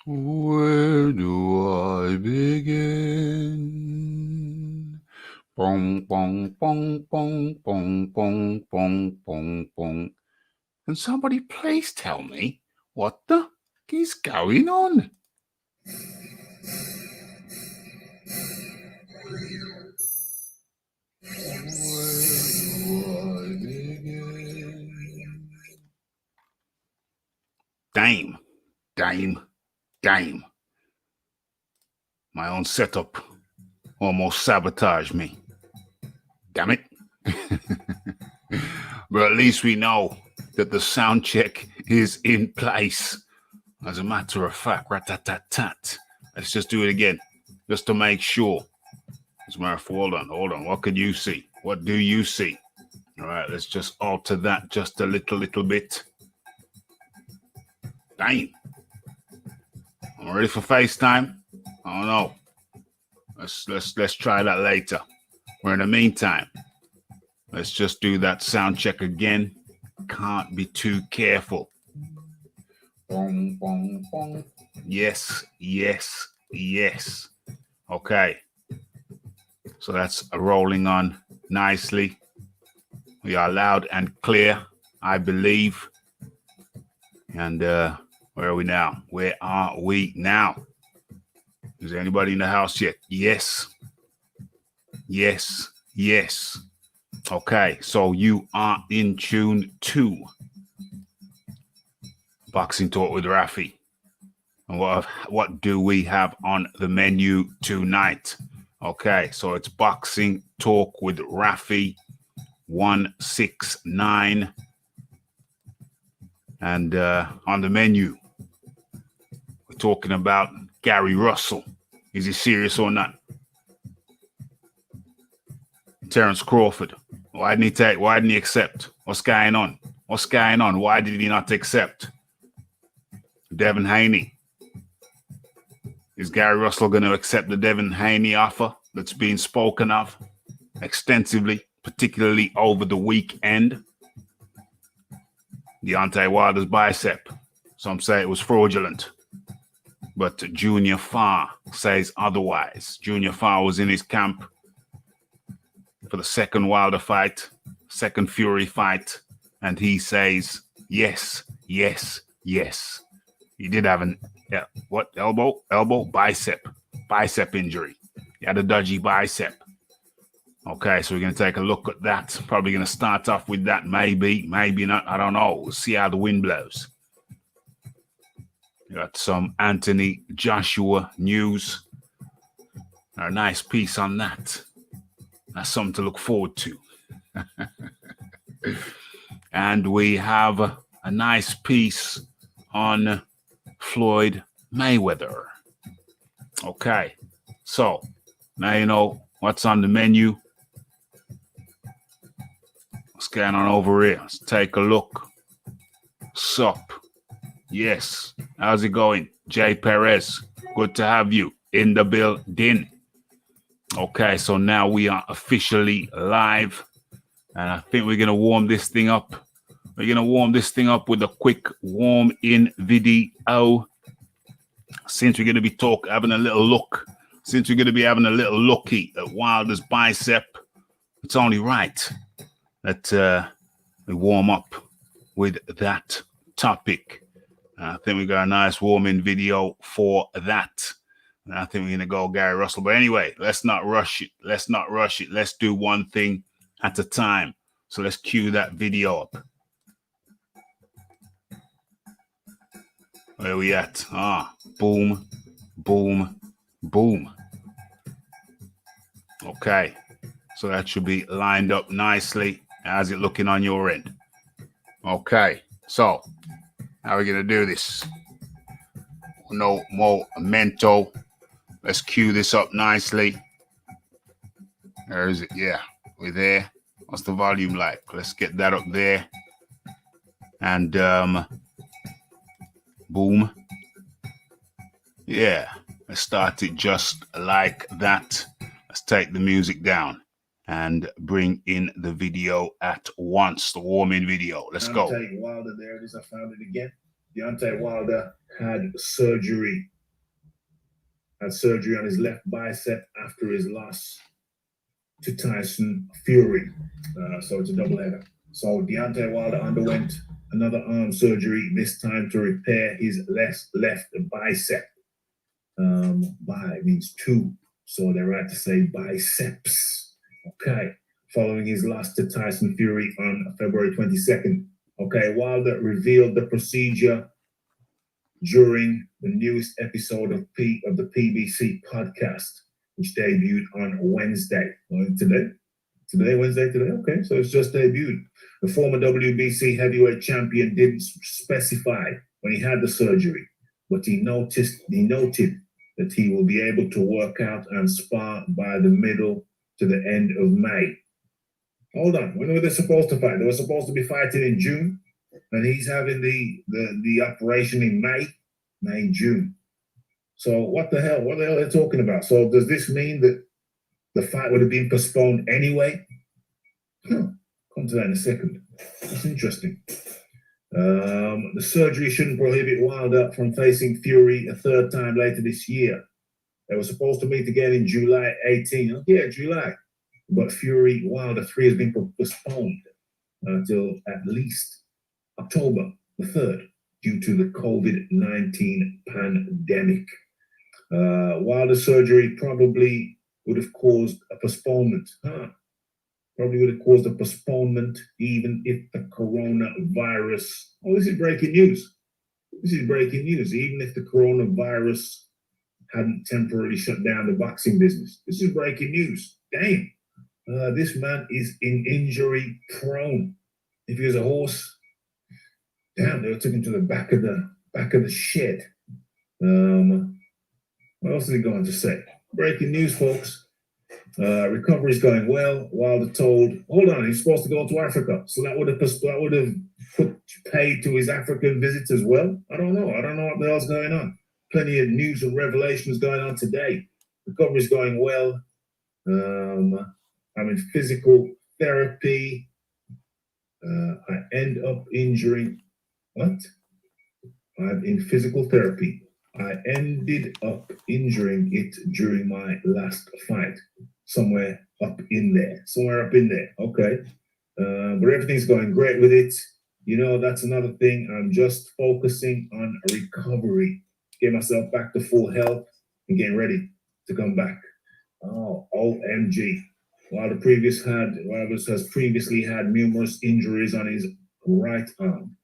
Where do I begin? Bong, bong, bong, bong, bong, bong, bong, bong, bong. Can somebody please tell me what the is going on? Where do I begin? Dame. My own setup almost sabotaged me. Damn it. But at least we know that the sound check is in place. As a matter of fact, rat-tat-tat-tat. Let's just do it again, just to make sure. As a matter of fact, hold on. What can you see? What do you see? All right, let's just alter that just a little bit. Damn. I'm ready for FaceTime. I don't know. Let's try that later. Or in the meantime, let's just do that sound check again. Can't be too careful. Bong, bong, bong. Yes. Okay. So that's rolling on nicely. We are loud and clear, I believe. And where are we now? Where are we now? Is there anybody in the house yet? Yes. Okay, so you are in tune to Boxing Talk with Rafi. And what do we have on the menu tonight? Okay, so it's Boxing Talk with Rafi 169. And on the menu, we're talking about Gary Russell. Is he serious or not? Terence Crawford. Why didn't he accept? What's going on? Why did he not accept? Devin Haney. Is Gary Russell going to accept the Devin Haney offer that's being spoken of extensively, particularly over the weekend? Deontay Wilder's bicep. Some say it was fraudulent. But Junior Farr says otherwise. Junior Farr was in his camp for the second Wilder fight, second Fury fight, and he says, yes. He did have bicep injury. He had a dodgy bicep. Okay, so we're going to take a look at that. Probably going to start off with that, maybe not. I don't know. We'll see how the wind blows. Got some Anthony Joshua news. A nice piece on that. That's something to look forward to. And we have a nice piece on Floyd Mayweather. Okay, so now you know what's on the menu. What's going on over here? Let's take a look. Sup? Yes. How's it going? Jay Perez, good to have you in the building. Okay, so now we are officially live. And I think we're going to warm this thing up. We're going to warm this thing up with a quick warm-in video. Since we're going to be having a little look. Since we're going to be having a little looky at Wilder's bicep, it's only right that we warm up with that topic. I think we got a nice warm-in video for that. And I think we're going to go Gary Russell. But anyway, let's not rush it. Let's do one thing at a time. So let's cue that video up. Where we at? Boom. Okay. So that should be lined up nicely. How's it looking on your end? Okay. So how are we going to do this? No more memento. Let's cue this up nicely. Where is it? Yeah, we're there. What's the volume like? Let's get that up there. And boom. Yeah, let's start it just like that. Let's take the music down and bring in the video at once, the warm-in video. Let's go. Deontay Wilder, there it is. I found it again. Deontay Wilder had surgery had surgery on his left bicep after his loss to Tyson Fury. So it's a doubleheader. So Deontay Wilder underwent another arm surgery, this time to repair his left bicep. Bi means two, so they're right to say biceps. Okay. Following his loss to Tyson Fury on February 22nd. Okay, Wilder revealed the procedure during the newest episode of the PBC podcast, which debuted on Wednesday. Wednesday today? Okay, so it's just debuted. The former WBC heavyweight champion didn't specify when he had the surgery, but he noted that he will be able to work out and spar by the middle to the end of May. Hold on, when were they supposed to fight? They were supposed to be fighting in June, and he's having the operation in May, June. So what the hell are they talking about? So does this mean that the fight would have been postponed anyway? Come to that in a second. That's interesting. The surgery shouldn't prohibit Wilder from facing Fury a third time later this year. They were supposed to meet again in July 18. Oh, yeah, July. But Fury Wilder 3 has been postponed until at least October the 3rd due to the COVID-19 pandemic. Wilder's surgery probably would have caused a postponement. Probably would have caused a postponement even if the coronavirus. Oh, this is breaking news. Even if the coronavirus hadn't temporarily shut down the boxing business. This is breaking news. Damn. This man is injury prone. If he was a horse, damn, they took him to the back of the shed. What else is he going to say? Breaking news, folks. Recovery is going well. Wilder told, hold on, he's supposed to go to Africa, so that would have put paid to his African visits as well. I don't know what the hell's going on. Plenty of news and revelations going on today. Recovery is going well. I'm in physical therapy. I end up injuring. What? I'm in physical therapy. I ended up injuring it during my last fight. Somewhere up in there. Okay. But everything's going great with it. You know, that's another thing. I'm just focusing on recovery. Get myself back to full health and getting ready to come back. Oh, OMG. Wilder has previously had numerous injuries on his right arm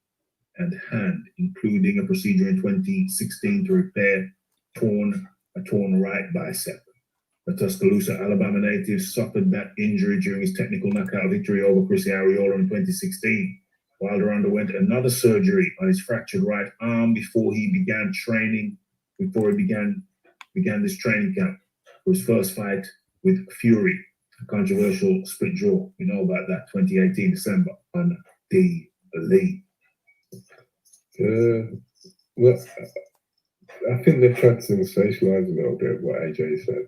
and hand, including a procedure in 2016 to repair a torn right bicep. The Tuscaloosa, Alabama native suffered that injury during his technical knockout victory over Chris Arreola in 2016. Wilder underwent another surgery on his fractured right arm before he began this training camp for his first fight with Fury, a controversial split draw. You know about that, 2018 December on the Elite. Well, I think they've tried to sensationalize a little bit what AJ said.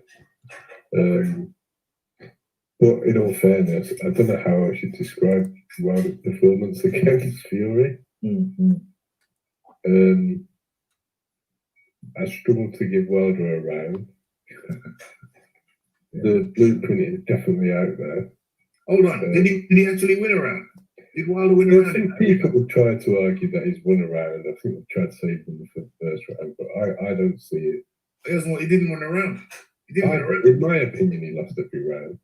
But in all fairness, I don't know how I should describe Wilder's performance against Fury. Mm-hmm. I struggle to give Wilder a round. The blueprint is definitely out there. Hold on, did he actually win a round? Did Wilder win a round? I think people would try to argue that he's won a round. I think they've tried to save him for the first round, but I don't see it. He didn't win a round. In my opinion, he lost every round.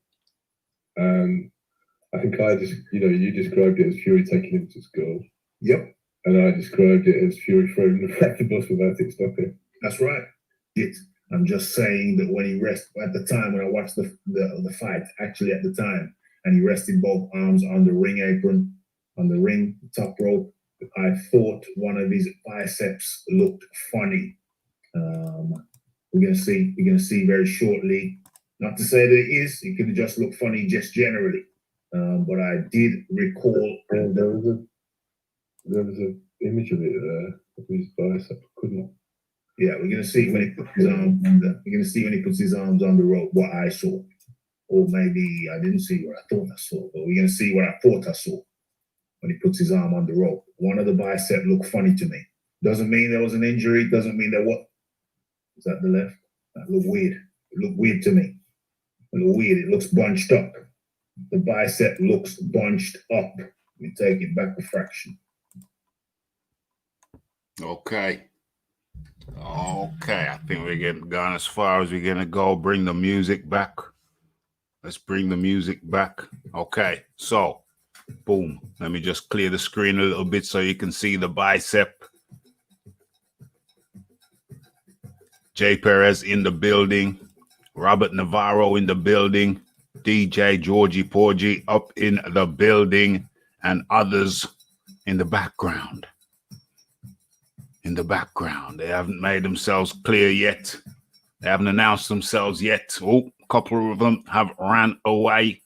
I think you described it as Fury taking him to school. Yep. And I described it as Fury throwing the back the bus without it stopping. That's right. I'm just saying that when he rested, at the time when I watched the fight, actually at the time, and he rested both arms on the ring apron, on the ring, top rope, I thought one of his biceps looked funny. We're gonna see very shortly. Not to say that it is. It could just look funny just generally. But I did recall. And there was an image of it there of his bicep, couldn't it? Yeah, we're gonna see when he puts his arms on the rope. What I saw, or maybe I didn't see what I thought I saw. But we're gonna see what I thought I saw when he puts his arm on the rope. One of the bicep looked funny to me. Doesn't mean there was an injury. Doesn't mean there what. Is that the left? That look weird. It look weird to me. It look weird. It looks bunched up. The bicep looks bunched up. Let me take it back a fraction. Okay. Okay. I think we're getting gone as far as we're gonna go. Bring the music back. Let's bring the music back. Okay. So, boom. Let me just clear the screen a little bit so you can see the bicep. Jay Perez in the building. Robert Navarro in the building. DJ Georgie Porgy up in the building. And others in the background. In the background. They haven't made themselves clear yet. They haven't announced themselves yet. Oh, a couple of them have ran away.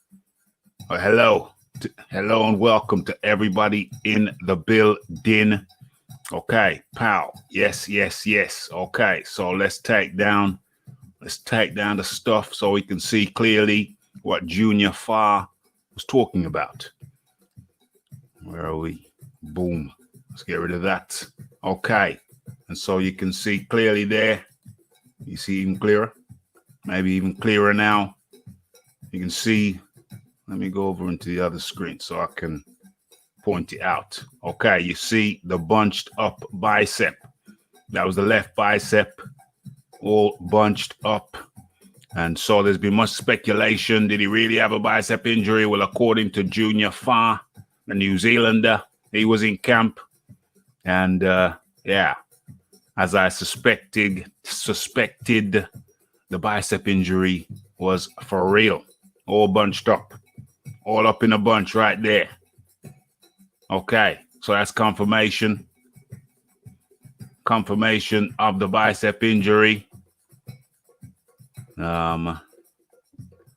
Oh, hello. Hello and welcome to everybody in the building. Okay, pow. Yes, yes, yes. Okay, so let's take down the stuff so we can see clearly what Junior Fa was talking about. Where are we? Boom. Let's get rid of that. Okay. And so you can see clearly there. You see even clearer? Maybe even clearer now. You can see. Let me go over into the other screen so I can point it out. Okay, you see the bunched up bicep. That was the left bicep, all bunched up. And so there's been much speculation. Did he really have a bicep injury? Well, according to Junior Fa, the New Zealander, he was in camp. And yeah, as I suspected, the bicep injury was for real. All bunched up. All up in a bunch right there. Okay, so that's confirmation. Confirmation of the bicep injury. But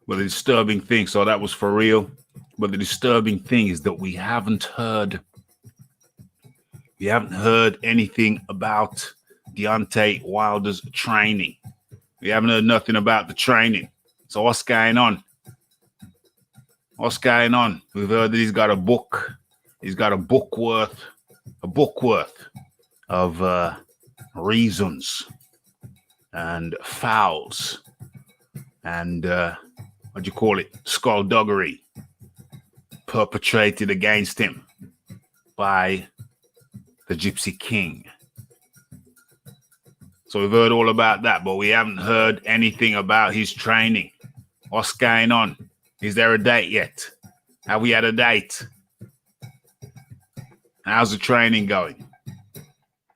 the disturbing thing, so that was for real. But the disturbing thing is that we haven't heard anything about Deontay Wilder's training. We haven't heard nothing about the training. So what's going on? What's going on? We've heard that he's got a book. He's got a book worth of reasons and fouls and what do you call it? Skullduggery perpetrated against him by the Gypsy King. So we've heard all about that, but we haven't heard anything about his training. What's going on? Is there a date yet? Have we had a date? How's the training going?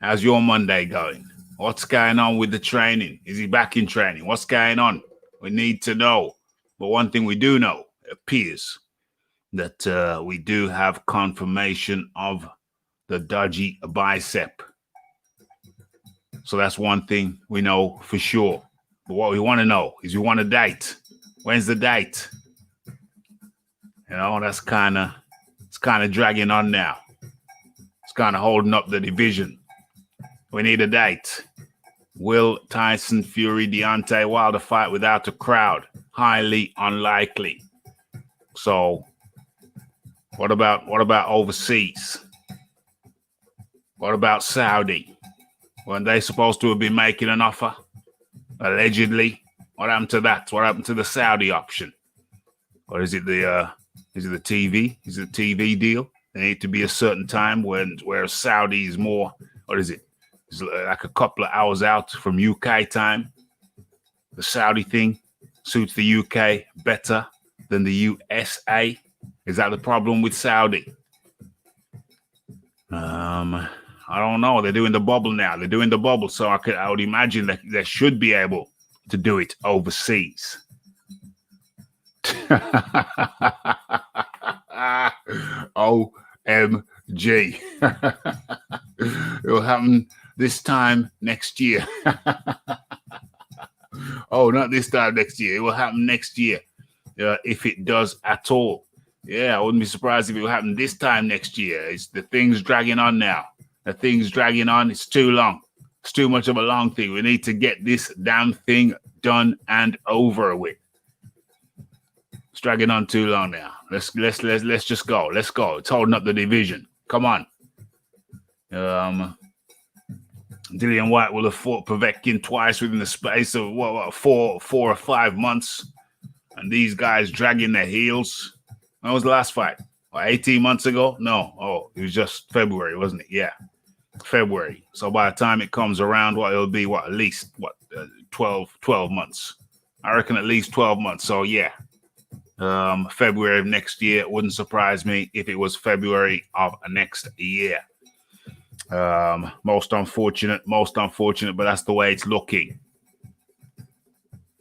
How's your Monday going? What's going on with the training? Is he back in training? What's going on? We need to know. But one thing we do know, it appears that we do have confirmation of the dodgy bicep. So that's one thing we know for sure. But what we want to know is we want a date. When's the date? You know, it's kind of dragging on now. It's kind of holding up the division. We need a date. Will Tyson Fury Deontay Wilder fight without a crowd? Highly unlikely. So, what about overseas? What about Saudi? Weren't they supposed to have been making an offer? Allegedly. What happened to that? What happened to the Saudi option? Or is it the TV? Is it a TV deal? There need to be a certain time where Saudi is more, what is it? It's like a couple of hours out from UK time. The Saudi thing suits the UK better than the USA. Is that the problem with Saudi? I don't know. They're doing the bubble now. They're doing the bubble, so I would imagine that they should be able to do it overseas. OMG. It will happen this time next year. Oh, not this time next year. It will happen next year, if it does at all. Yeah, I wouldn't be surprised if it will happen this time next year. It's the thing's dragging on now. The thing's dragging on. It's too long. It's too much of a long thing. We need to get this damn thing done and over with. It's dragging on too long now. Let's just go. Let's go. It's holding up the division. Come on. Dillian White will have fought Povetkin twice within the space of what 4 or 5 months, and these guys dragging their heels. When was the last fight? 18 months ago? No. Oh, it was just February, wasn't it? Yeah, February. So by the time it comes around, it'll be at least 12 months. I reckon at least 12 months. So yeah, February of next year. It wouldn't surprise me if it was February of next year. Most unfortunate, but that's the way it's looking.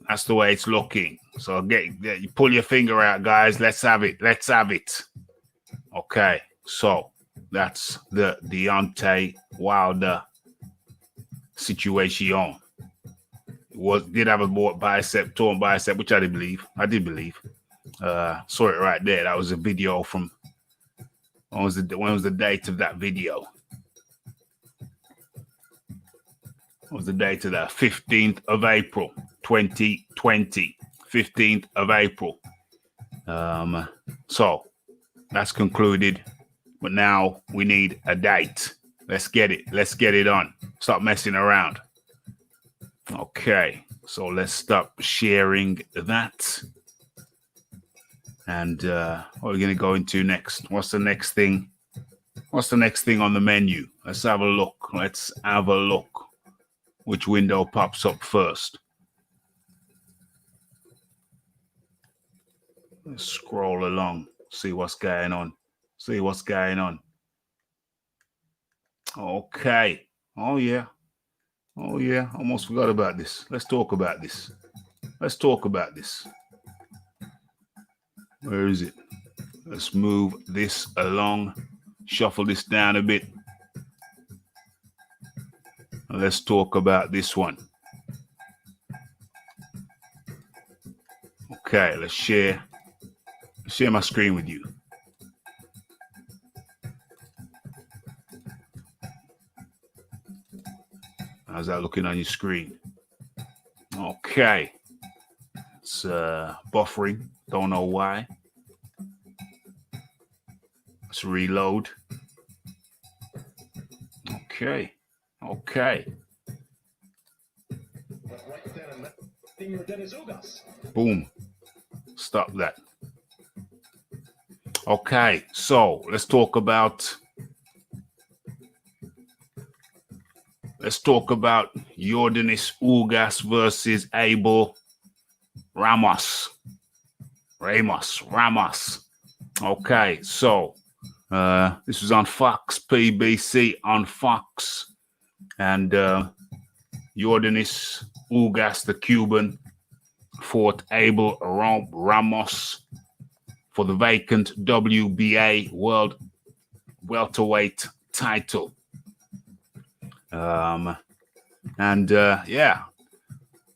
That's the way it's looking. So you pull your finger out, guys. Let's have it. Okay, so that's the Deontay Wilder situation. Did have a torn bicep, which I did believe. Saw it right there. That was a video from when was the date of that video? What was the date of that? 15th of April, 2020. 15th of April. So that's concluded. But now we need a date. Let's get it on. Stop messing around. Okay. So let's stop sharing that. And what are we going to go into next? What's the next thing? What's the next thing on the menu? Let's have a look. Which window pops up first? Let's scroll along, see what's going on. Okay. Oh yeah. Almost forgot about this. Let's talk about this. Where is it? Let's move this along. Shuffle this down a bit. Let's talk about this one. Okay, let's share my screen with you. How's that looking on your screen? Okay. It's buffering. Don't know why. Let's reload. Okay. Boom. Stop that. Okay, so let's talk about Yordenis Ugas versus Abel Ramos. Okay, so this was on Fox, PBC on Fox, and Yordenis Ugas, the Cuban, fought Abel Ramos for the vacant WBA World Welterweight title.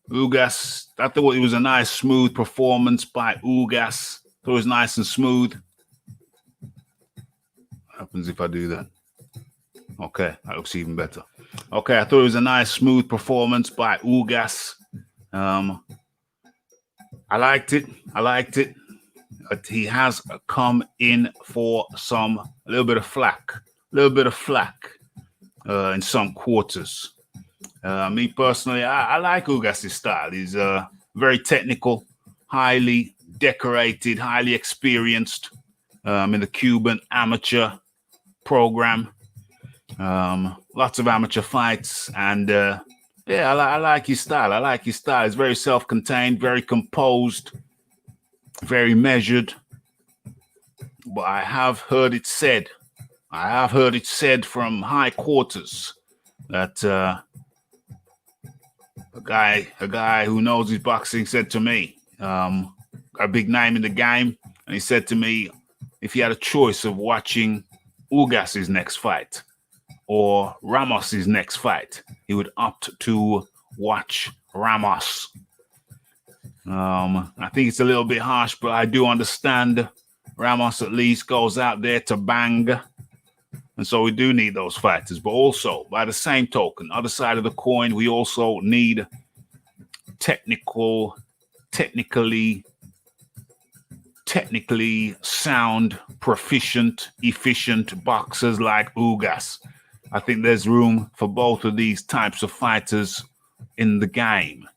Ugas, I thought it was a nice, smooth performance by Ugas. Thought it was nice and smooth. What happens if I do that? Okay, that looks even better. Okay, I thought it was a nice, smooth performance by Ugas. I liked it. But he has come in for a little bit of flack in some quarters. Me personally, I like Ugas' style. He's very technical, highly decorated, highly experienced in the Cuban amateur program. Lots of amateur fights, and I like his style. He's very self-contained, very composed, very measured. But I have heard it said from high quarters that a guy who knows his boxing said to me, a big name in the game, and he said to me, if he had a choice of watching Ugas's next fight or Ramos's next fight, he would opt to watch Ramos. I think it's a little bit harsh, but I do understand. Ramos at least goes out there to bang, and so we do need those fighters. But also, by the same token, other side of the coin, we also need technically sound, proficient, efficient boxers like Ugas. I think there's room for both of these types of fighters in the game.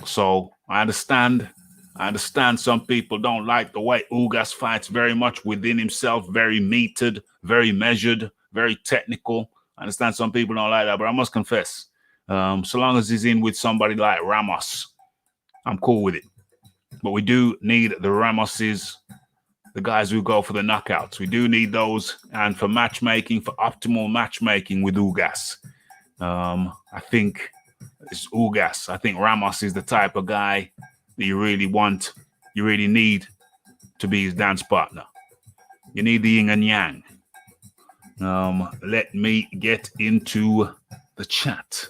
So I understand some people don't like the way Ugas fights, very much within himself, very metered, very measured, very technical. I understand some people don't like that, but I must confess, so long as he's in with somebody like Ramos, I'm cool with it. But we do need the Ramoses, the guys who go for the knockouts. We do need those. And for matchmaking, for optimal matchmaking with Ugas, I think it's Ugas. I think Ramos is the type of guy that you really want, you really need to be his dance partner. You need the yin and yang. Let me get into the chat.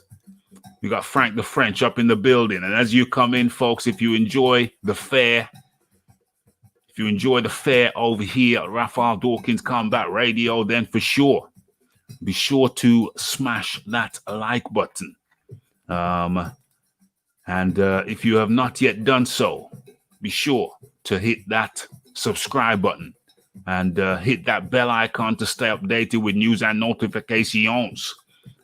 We got Frank the French up in the building. And as you come in, folks, if you enjoy the fair, over here at Raphael Dawkins Combat Radio, then for sure, be sure to smash that like button. And if you have not yet done so, be sure to hit that subscribe button and hit that bell icon to stay updated with news and notifications.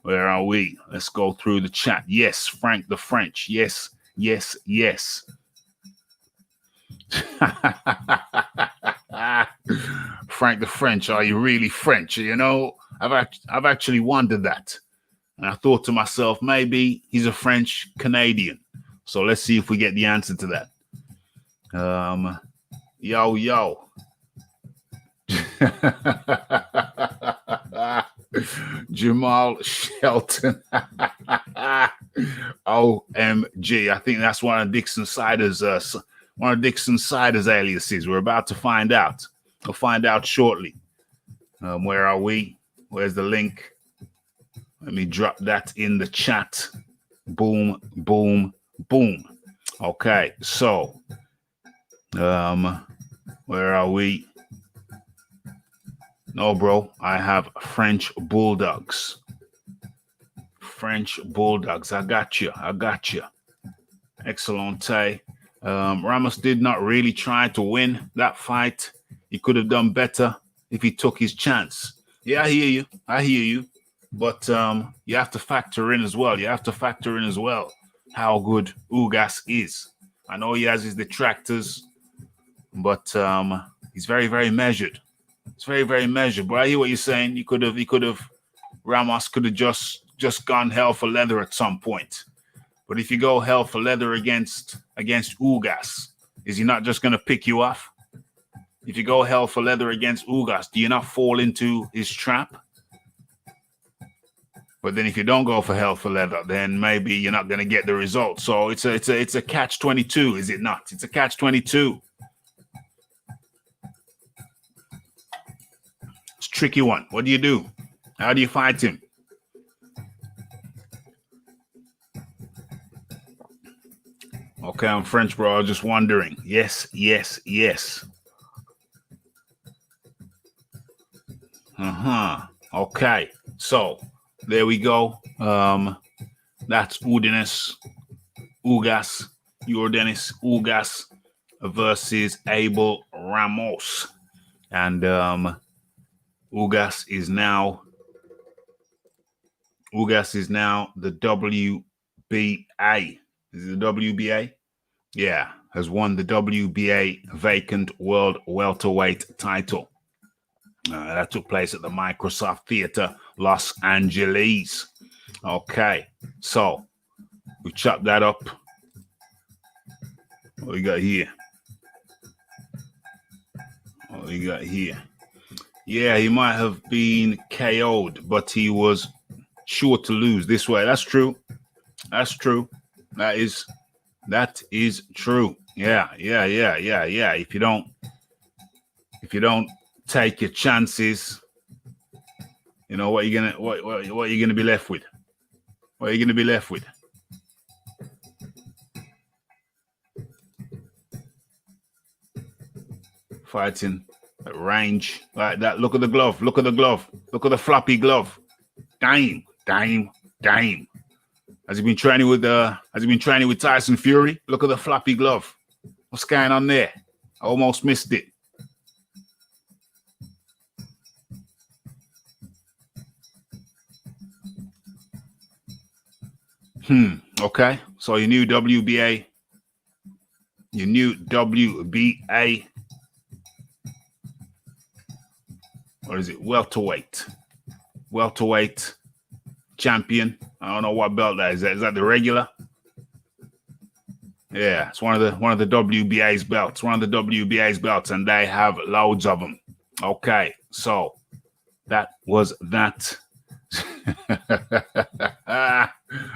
Where are we? Let's go through the chat. Yes, Frank the French. Yes, yes, yes. Frank the French, are you really French? You know, I've actually wondered that. And I thought to myself, maybe he's a French Canadian. So let's see if we get the answer to that. Yo. Jamal Shelton. OMG. I think that's one of Dixon Sider's aliases. We're about to find out. We'll find out shortly. Where are we? Where's the link? Let me drop that in the chat. Boom, boom, boom. Okay, so where are we? No, bro, I have French Bulldogs. French Bulldogs. I got you. Excellent. Ramos did not really try to win that fight. He could have done better if he took his chance. Yeah, I hear you. But you have to factor in as well. How good Ugas is. I know he has his detractors, but he's very, very measured. It's very, very measured. But I hear what you're saying. Ramos could have just gone hell for leather at some point. But if you go hell for leather against Ugas, is he not just going to pick you off? If you go hell for leather against Ugas, do you not fall into his trap? But then if you don't go for hell for leather, then maybe you're not going to get the result. So it's a catch-22, is it not? It's a catch-22. It's a tricky one. What do you do? How do you fight him? Okay, I'm French, bro. I was just wondering. Yes. Okay, so there we go. That's Jordanis Ugas versus Abel Ramos. And Ugas is now the WBA. Is it the WBA? Yeah, has won the WBA vacant world welterweight title. That took place at the Microsoft Theater, Los Angeles. Okay, so we chop that up. What we got here? Yeah, he might have been KO'd, but he was sure to lose this way. That's true. That is true. Yeah. If you don't take your chances, you know what you're gonna be left with. What are you gonna be left with? Fighting at range like that. Look at the glove. Look at the floppy glove. Damn. Has he been training with Tyson Fury? Look at the floppy glove. What's going on there? I almost missed it. Okay. So your new WBA. Your new WBA. What is it? Welterweight champion. I don't know what belt that is. Is that the regular? Yeah, it's one of the WBA's belts. One of the WBA's belts, and they have loads of them. Okay, so that was that.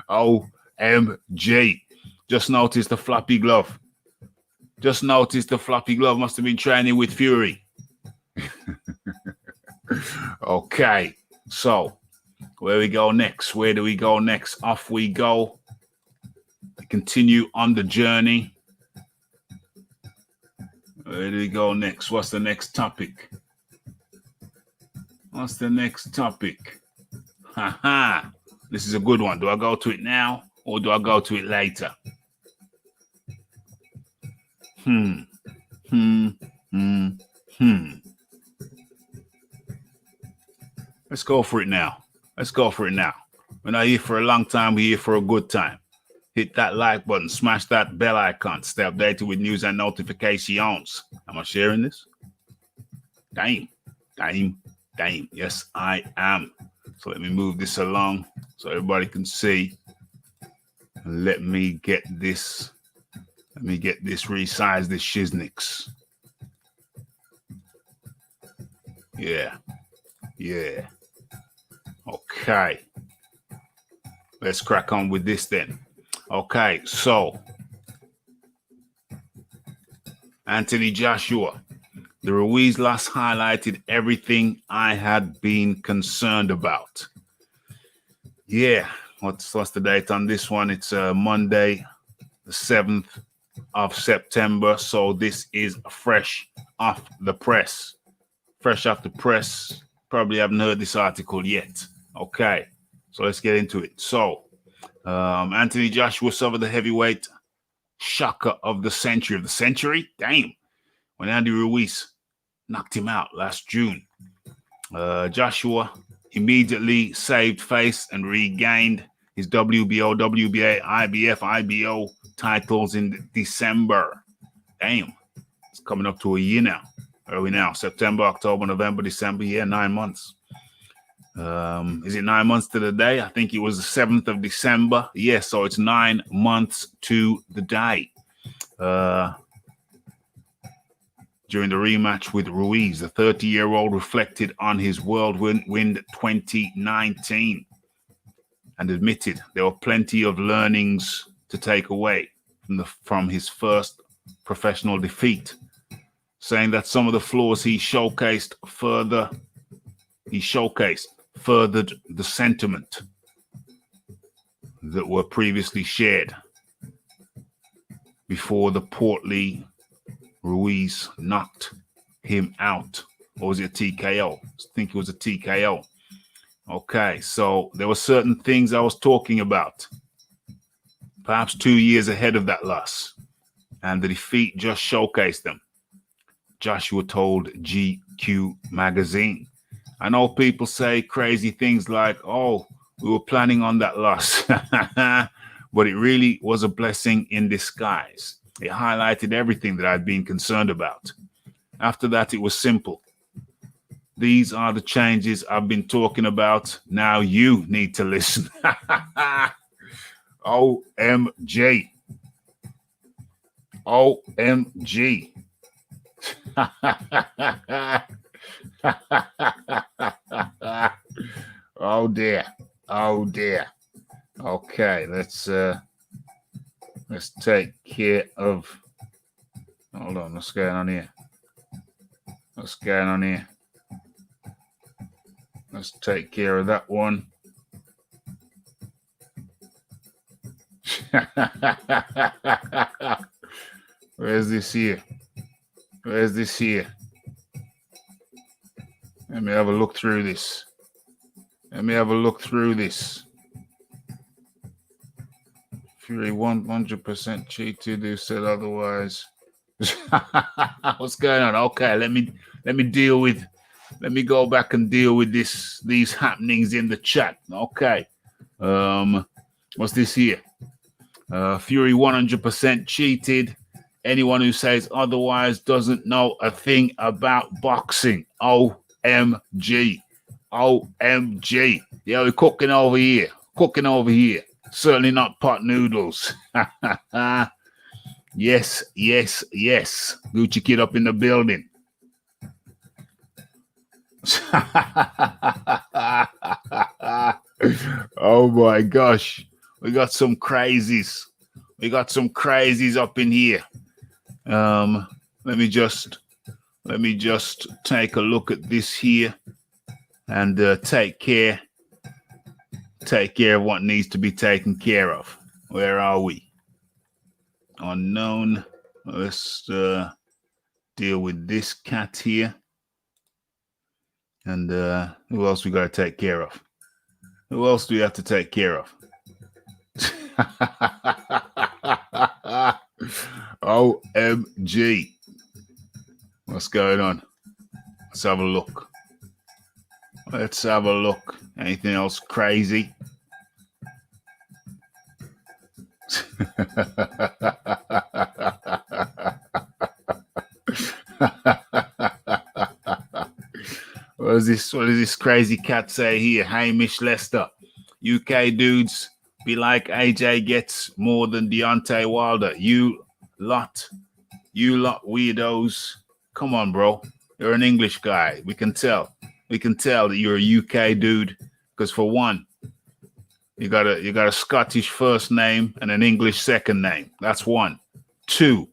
OMG. Just noticed the floppy glove. Must have been training with Fury. Okay, so where we go next? Where do we go next? Off we go. Continue on the journey. Where do we go next? What's the next topic? Haha. This is a good one. Do I go to it now or do I go to it later? Let's go for it now. We're not here for a long time. We're here for a good time. Hit that like button. Smash that bell icon. Stay updated with news and notifications. Am I sharing this? Damn. Yes, I am. So let me move this along so everybody can see. Let me get this. Resize this shiznix. Yeah. Okay. Let's crack on with this then. Okay, so Anthony Joshua. The Ruiz loss highlighted everything I had been concerned about. Yeah, what's the date on this one? It's Monday, the 7th of September. So this is fresh off the press. Probably haven't heard this article yet. Okay, so let's get into it. So Anthony Joshua suffered the heavyweight shocker of the century. Damn. When Andy Ruiz knocked him out last June. Joshua immediately saved face and regained his WBO, WBA, IBF, IBO titles in December. Damn. It's coming up to a year now. Where are we now? September, October, November, December. Yeah, 9 months. Is it 9 months to the day? I think it was the 7th of December. Yes, so it's 9 months to the day. During the rematch with Ruiz, the 30-year-old reflected on his whirlwind 2019 and admitted there were plenty of learnings to take away from his first professional defeat, saying that some of the flaws he showcased furthered the sentiment that were previously shared before the portly Ruiz knocked him out. Or was it a TKO? I think it was a TKO. Okay, so there were certain things I was talking about, perhaps 2 years ahead of that loss, and the defeat just showcased them. Joshua told GQ magazine. I know people say crazy things like, oh, we were planning on that loss, but it really was a blessing in disguise. It highlighted everything that I'd been concerned about. After that, it was simple. These are the changes I've been talking about. Now you need to listen. OMG. OMG. Oh dear. Okay, let's take care of. Hold on, what's going on here? Let's take care of that one. Where's this here? Let me have a look through this. Fury 100% cheated. Who said otherwise? What's going on? Okay, let me go back and deal with these happenings in the chat. Okay. What's this here? Fury 100% cheated. Anyone who says otherwise doesn't know a thing about boxing. OMG. OMG. Yeah, we're cooking over here. Cooking over here. Certainly not pot noodles. Yes, yes, yes. Gucci Kid up in the building. Oh my gosh. We got some crazies. We got some crazies up in here. Let me just take a look at this here and take care of what needs to be taken care of. Where are we? Unknown. Let's deal with this cat here. And who else we got to take care of? Who else do we have to take care of? OMG. What's going on? Let's have a look. Let's have a look. Anything else crazy? What does this crazy cat say here? Hamish Lester. UK dudes be like AJ gets more than Deontay Wilder. You lot weirdos. Come on, bro. You're an English guy. We can tell. We can tell that you're a UK dude. Because for one, you got a Scottish first name and an English second name. That's one. Two.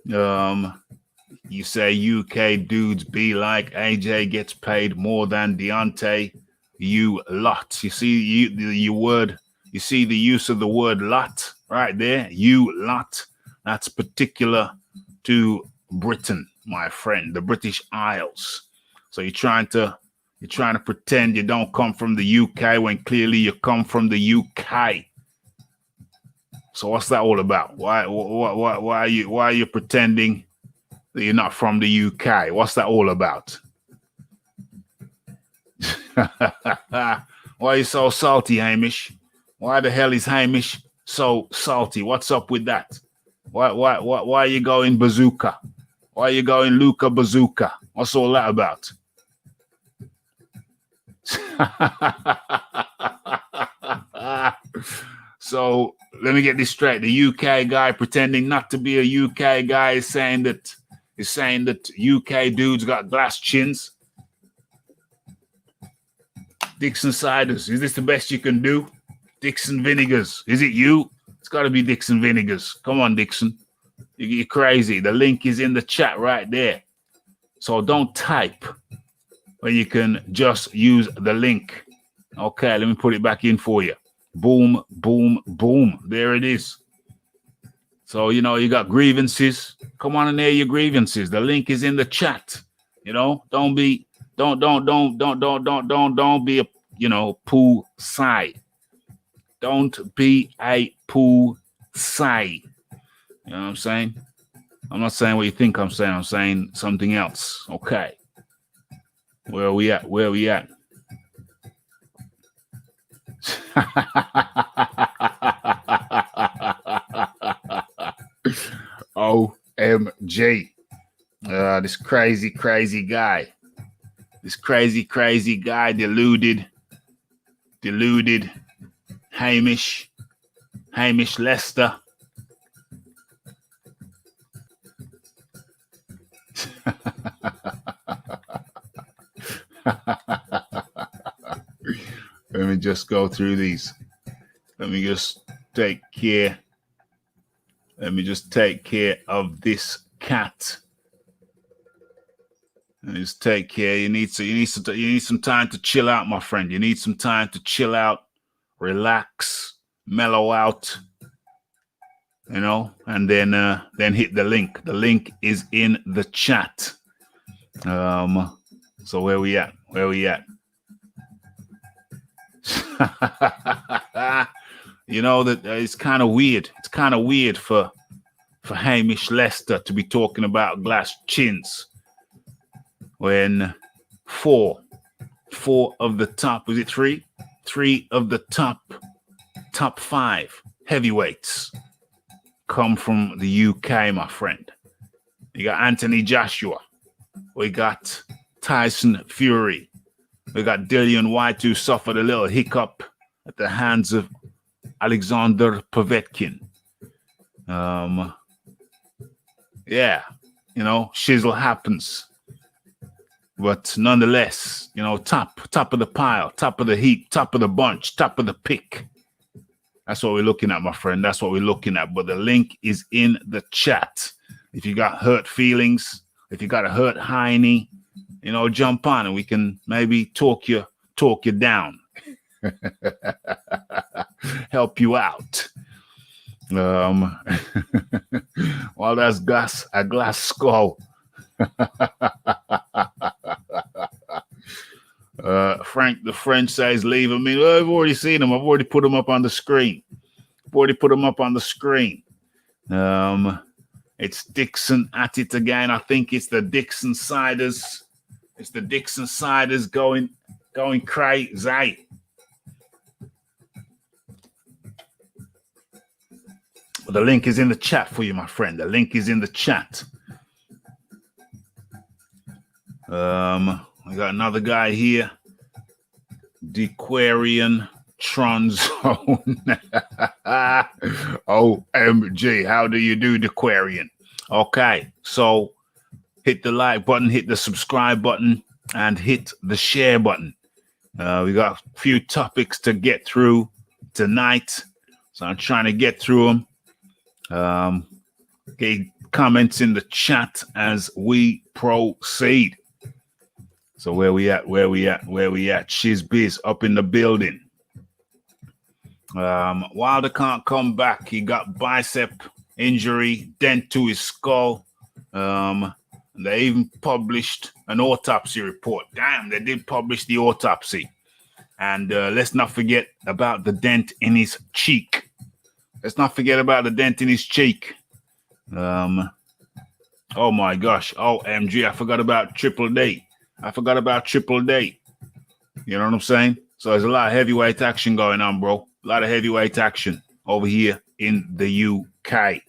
You say UK dudes be like AJ gets paid more than Deontay. You lot. You see you see the use of the word lot right there. You lot. That's particular to Britain, my friend, the British Isles. So you're trying to pretend you don't come from the UK when clearly you come from the UK. So what's that all about? Why are you pretending that you're not from the UK? What's that all about? Why are you so salty, Hamish? Why the hell is Hamish so salty? What's up with that? Why are you going bazooka? Why are you going Luca bazooka? What's all that about? So let me get this straight. The UK guy pretending not to be a UK guy is saying that UK dudes got glass chins. Dixon Ciders, is this the best you can do? Dixon Vinegars, is it you? It's got to be Dixon Vinegars. Come on, Dixon. You're crazy. The link is in the chat right there. So don't type when you can just use the link. Okay, let me put it back in for you. Boom, boom, boom. There it is. So, you got grievances. Come on and air your grievances. The link is in the chat. Don't be a poo side. Don't be a poo side. You know what I'm saying? I'm not saying what you think I'm saying. I'm saying something else. Okay. Where are we at? OMG. This crazy guy. This crazy guy deluded Hamish Lester. Let me just go through these. Let me just take care of this cat. And just take care. You need some time to chill out, my friend. You need some time to chill out, relax, mellow out, and then hit the link. The link is in the chat. So where we at? That it's kind of weird. It's kind of weird for Hamish Lester to be talking about glass chins when four of the top, was it three? 3 of the top top 5 heavyweights come from the UK, my friend. You got Anthony Joshua. We got Tyson Fury. We got Dillian White, who suffered a little hiccup at the hands of Alexander Povetkin. Yeah, you know, shizzle happens. But nonetheless, you know, top of the pile, top of the heap, top of the bunch, top of the pick. That's what we're looking at, my friend. That's what we're looking at. But the link is in the chat. If you got hurt feelings, if you got a hurt hiney, you know, jump on and we can maybe talk you down. Help you out. Well, that's a glass skull. Frank the French says, leave him in. Oh, I've already seen him. I've already put him up on the screen. It's Dixon at it again. I think it's the Dixon Siders. It's the Dixon Siders going crazy. But the link is in the chat for you, my friend. The link is in the chat. We got another guy here. DeQuarian Tronzone. OMG. How do you do, DeQuarian? Okay, so hit the like button, hit the subscribe button, and hit the share button. We got a few topics to get through tonight, so I'm trying to get through them. Okay, comments in the chat as we proceed. So where we at? Shiz Biz up in the building. Wilder can't come back. He got bicep injury, dent to his skull. They even published an autopsy report. Damn, they did publish the autopsy. And let's not forget about the dent in his cheek. Oh my gosh. OMG, I forgot about Triple D. You know what I'm saying? So there's a lot of heavyweight action going on, bro. A lot of heavyweight action over here in the UK.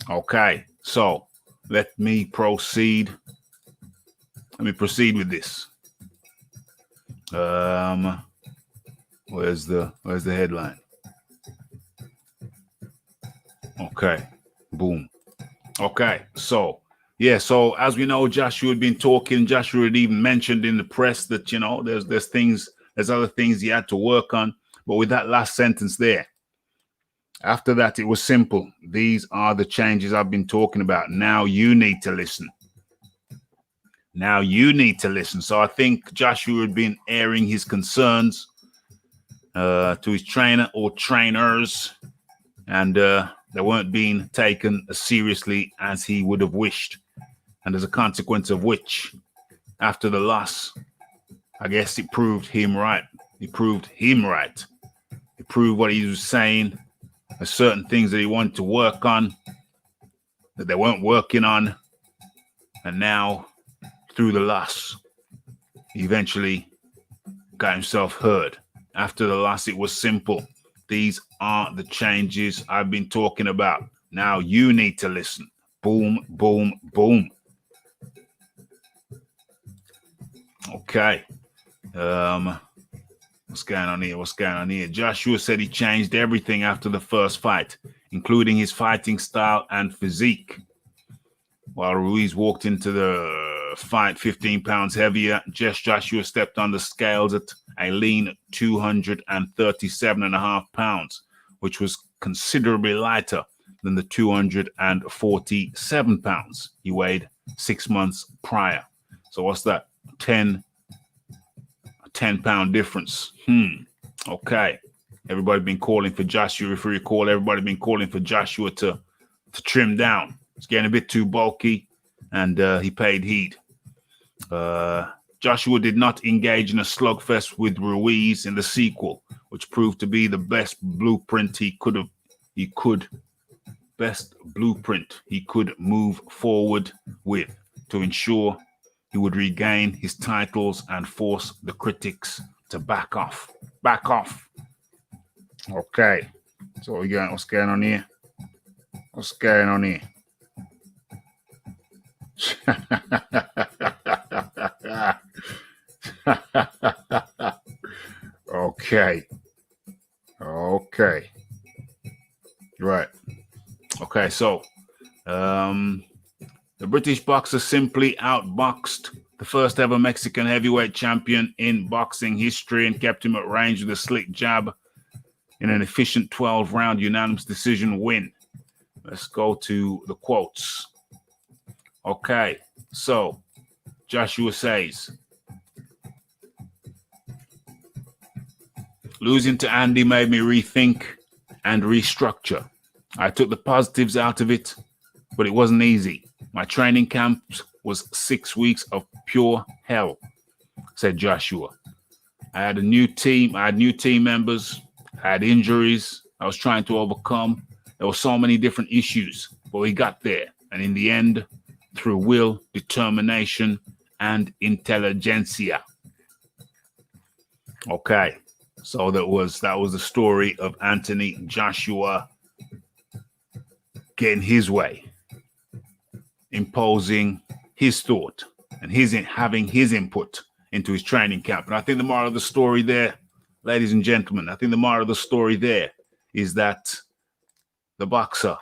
Okay, so let me proceed. Let me proceed with this. Where's the headline? Okay, boom. Okay, so yeah, so as we know, Joshua had been talking. Joshua had even mentioned in the press that, you know, there's other things he had to work on. But with that last sentence there, after that, it was simple. These are the changes I've been talking about. Now you need to listen. So I think Joshua had been airing his concerns to his trainer or trainers, and they weren't being taken as seriously as he would have wished. And as a consequence of which, after the loss, I guess it proved him right. It proved what he was saying. There's certain things that he wanted to work on that they weren't working on. And now, through the loss, he eventually got himself heard. After the loss, it was simple. These are the changes I've been talking about. Now you need to listen. Boom, boom, boom. Okay. What's going on here? Joshua said he changed everything after the first fight, including his fighting style and physique. While Ruiz walked into the fight 15 pounds heavier, Joshua stepped on the scales at a lean 237.5 pounds, which was considerably lighter than the 247 pounds he weighed 6 months prior. So what's that? 10-pound difference. Okay. Everybody been calling for Joshua. If you recall, everybody been calling for Joshua to trim down. It's getting a bit too bulky, and he paid heed. Joshua did not engage in a slugfest with Ruiz in the sequel, which proved to be the best blueprint he could move forward with to ensure he would regain his titles and force the critics to back off. Okay. So what's going on here? What's going on here? Okay. Okay. Right. Okay, so the British boxer simply outboxed the first ever Mexican heavyweight champion in boxing history and kept him at range with a slick jab in an efficient 12-round unanimous decision win. Let's go to the quotes. Okay, so Joshua says, losing to Andy made me rethink and restructure. I took the positives out of it, but it wasn't easy. My training camp was 6 weeks of pure hell, said Joshua. I had new team members, I had injuries I was trying to overcome. There were so many different issues, but we got there. And in the end, through will, determination, and intelligentsia. Okay, so that was the story of Anthony Joshua getting his way, imposing his thought and having his input into his training camp. And I think the moral of the story there, ladies and gentlemen, is that the boxer,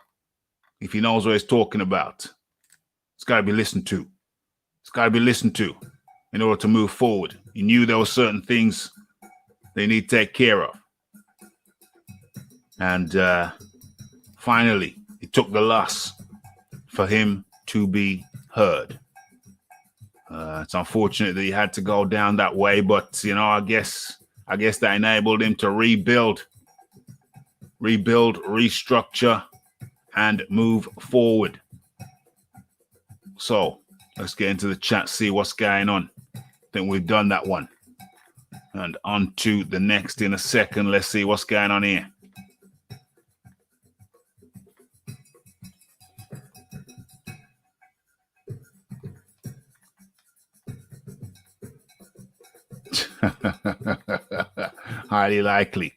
if he knows what he's talking about, it's got to be listened to. It's got to be listened to in order to move forward. He knew there were certain things they need to take care of. And finally, it took the loss for him to be heard. It's unfortunate that he had to go down that way, but I guess that enabled him to rebuild, restructure, and move forward. So let's get into the chat, see what's going on. I think we've done that one. And on to the next in a second. Let's see what's going on here. Highly likely.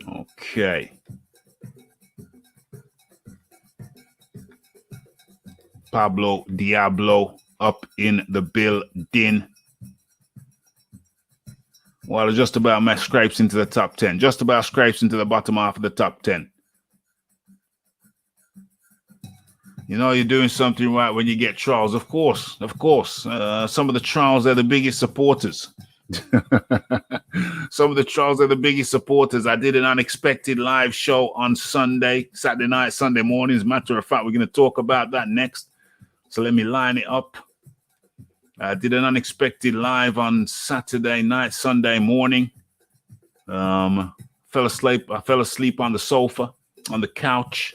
Okay. Pablo Diablo up in the building. Well, it just about scrapes into the top 10. Just about scrapes into the bottom half of the top 10. You're doing something right when you get trolls. Of course. Some of the trolls are the biggest supporters. I did an unexpected live show on Saturday night, Sunday morning. As a matter of fact, we're going to talk about that next. So let me line it up. I did an unexpected live on Saturday night, Sunday morning. I fell asleep on the sofa, on the couch.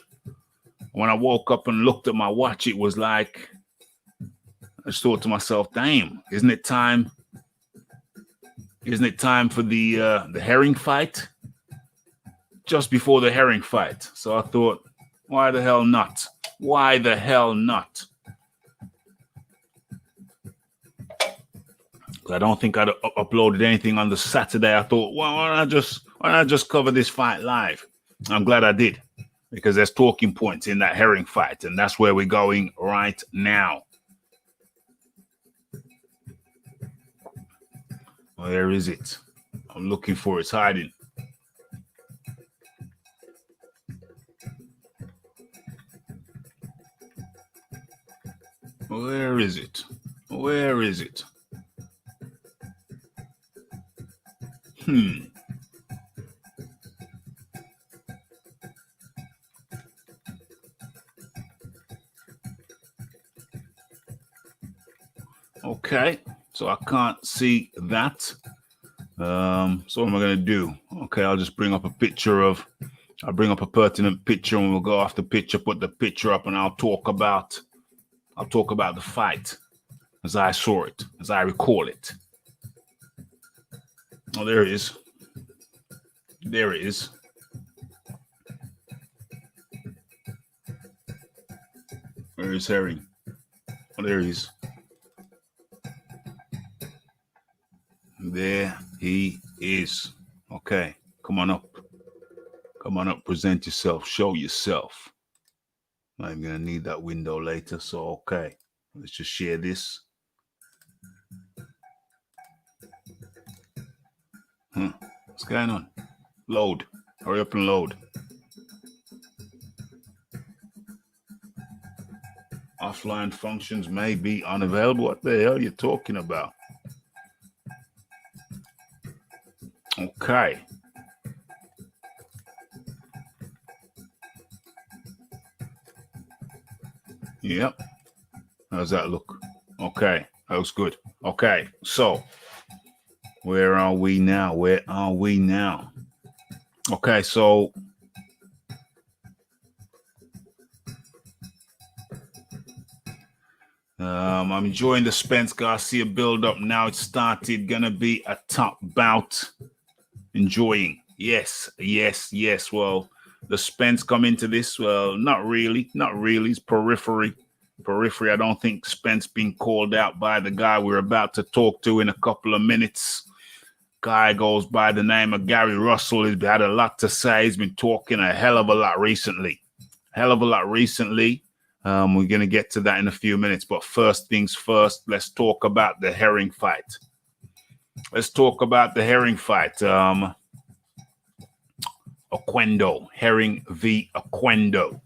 When I woke up and looked at my watch, it was like, I just thought to myself, damn, isn't it time for the herring fight? Just before the herring fight. So I thought, why the hell not? I don't think I'd uploaded anything on the Saturday. I thought, well, why not just cover this fight live? I'm glad I did, because there's talking points in that herring fight, and that's where we're going right now. Where is it? I'm looking for it. It's hiding. Where is it? Okay, so I can't see that. So what am I going to do? Okay, I'll just bring up a pertinent picture, and we'll go off the picture, put the picture up, and I'll talk about the fight as I saw it, as I recall it. Oh, there it is. Where is herring? Oh, there he is. There He is. Okay, come on up. Come on up, present yourself, show yourself. I'm going to need that window later, so okay. Let's just share this. What's going on? Load. Hurry up and load. Offline functions may be unavailable. What the hell are you talking about? Okay. Yep. How's that look? Okay. That looks good. Okay. So, where are we now? Where are we now? Okay. So, I'm enjoying the Spence Garcia build up. Now it started. Gonna be a top bout. Enjoying. Yes. Well, the Spence come into this. Well, not really. It's periphery. I don't think Spence being called out by the guy we're about to talk to in a couple of minutes. Guy goes by the name of Gary Russell. He's had a lot to say. He's been talking a hell of a lot recently. We're going to get to that in a few minutes. But first things first, let's talk about the Herring fight. Oquendo. Herring v. Oquendo.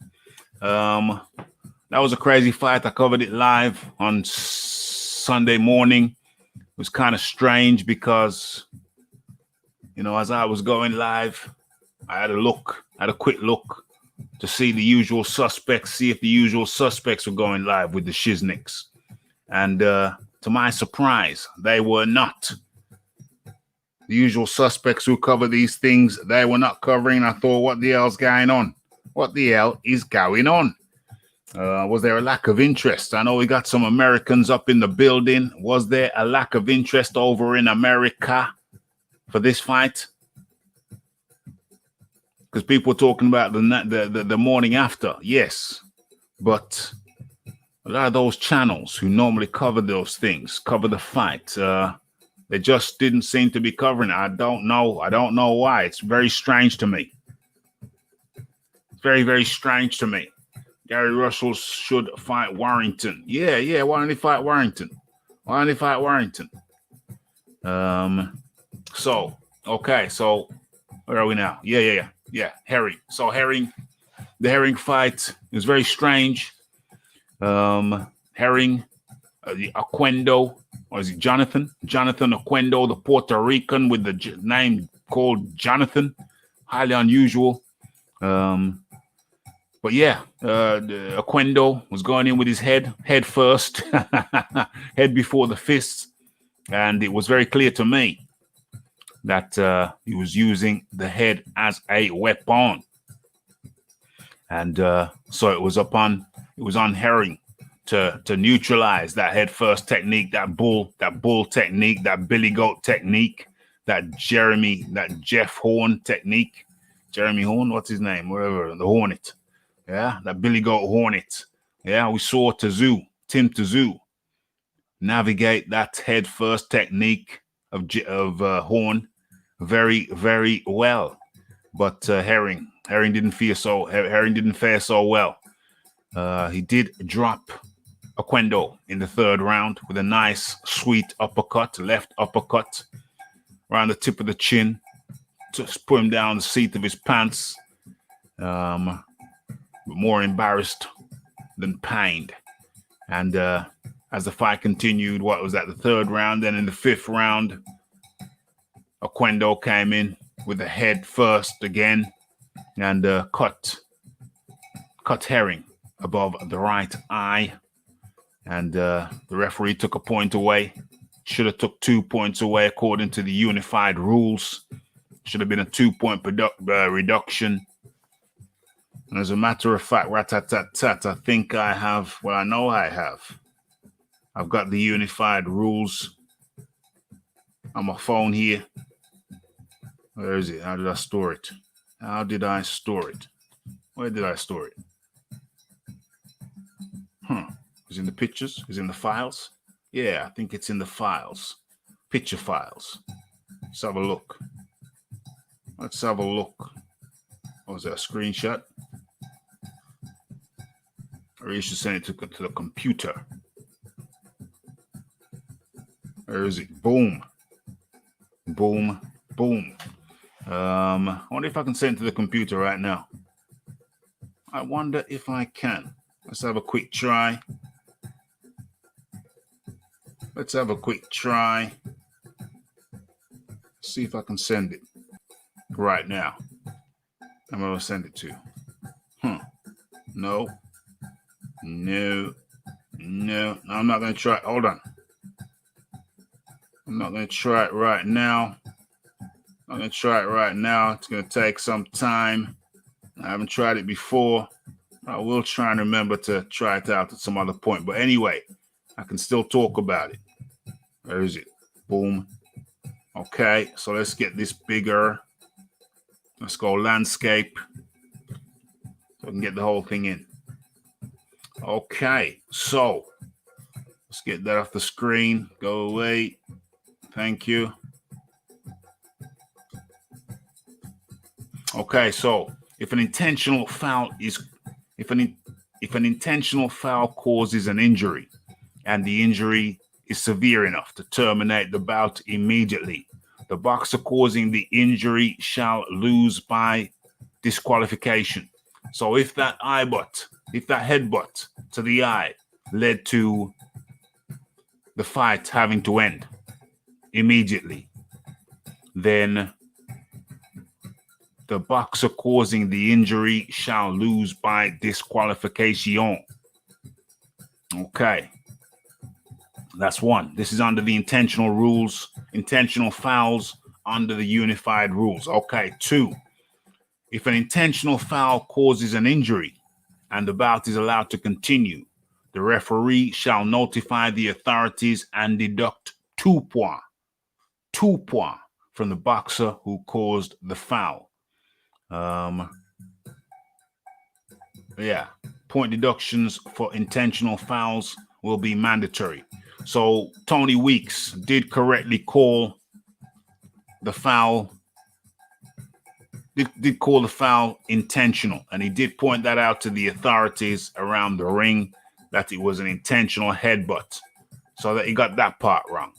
That was a crazy fight. I covered it live on Sunday morning. It was kind of strange because, as I was going live, I had a quick look to see the usual suspects, see if the usual suspects were going live with the Shizniks. And to my surprise, they were not. The usual suspects who cover these things, they were not covering. I thought, what the hell's going on? What the hell is going on? Was there a lack of interest? I know we got some Americans up in the building. Was there a lack of interest over in America for this fight? Because people were talking about the morning after. Yes. But a lot of those channels who normally cover those things, cover the fight, they just didn't seem to be covering it. I don't know why. It's very strange to me. Very, very strange to me. Gary Russell should fight Warrington. Yeah. Why don't he fight Warrington? So, okay. So, where are we now? Yeah. Herring. So, the Herring fight is very strange. Herring, the Oquendo, or is it Jonathan? Jonathan Oquendo, the Puerto Rican with the name called Jonathan. Highly unusual. But yeah, Oquendo was going in with his head first, head before the fists. And it was very clear to me that he was using the head as a weapon. And so it was on Herring to neutralize that head first technique, that bull technique, that Billy Goat technique, that Jeff Horn technique. Jeremy Horn, what's his name? Whatever, the Hornet. Yeah, that Billy Goat Hornet. Yeah, we saw Tim Tszyu navigate that head first technique of Horn very, very well. But Herring didn't fare so well. He did drop Oquendo in the third round with a nice, sweet left uppercut around the tip of the chin. Just put him down the seat of his pants. More embarrassed than pained. And as the fight continued, what was that, the third round? Then in the fifth round, Oquendo came in with the head first again and cut Herring above the right eye. And the referee took a point away. Should have took 2 points away according to the unified rules. Should have been a 2-point reduction. And as a matter of fact, rat-tat-tat-tat, I think I have, well, I know I have. I've got the unified rules on my phone here. Where is it? How did I store it? Where did I store it? Is it in the pictures? Is it in the files? Yeah, I think it's in the files. Picture files. Let's have a look. Let's have a look. Was that a screenshot? Or you should send it to the computer. Where is it? Boom. Boom. Boom. I wonder if I can send it to the computer right now. I wonder if I can. Let's have a quick try. Let's have a quick try. See if I can send it right now. I'm going to send it to. No. No. No. I'm not going to try. Hold on. I'm not going to try it right now. I'm going to try it right now. It's going to take some time. I haven't tried it before. I will try and remember to try it out at some other point. But anyway, I can still talk about it. Where is it? Boom. Okay, so let's get this bigger. Let's go landscape. So I can get the whole thing in. Okay, so let's get that off the screen. Go away. Thank you. Okay, so if an intentional foul causes an injury and the injury is severe enough to terminate the bout immediately, the boxer causing the injury shall lose by disqualification. So if that headbutt to the eye led to the fight having to end immediately, then the boxer causing the injury shall lose by disqualification. Okay. That's one. This is under the intentional rules, intentional fouls under the unified rules. Okay. 2, if an intentional foul causes an injury and the bout is allowed to continue, the referee shall notify the authorities and deduct 2 points from the boxer who caused the foul. Point deductions for intentional fouls will be mandatory. So Tony Weeks did correctly call the foul. Did call the foul intentional, and he did point that out to the authorities around the ring that it was an intentional headbutt. So that he got that part wrong.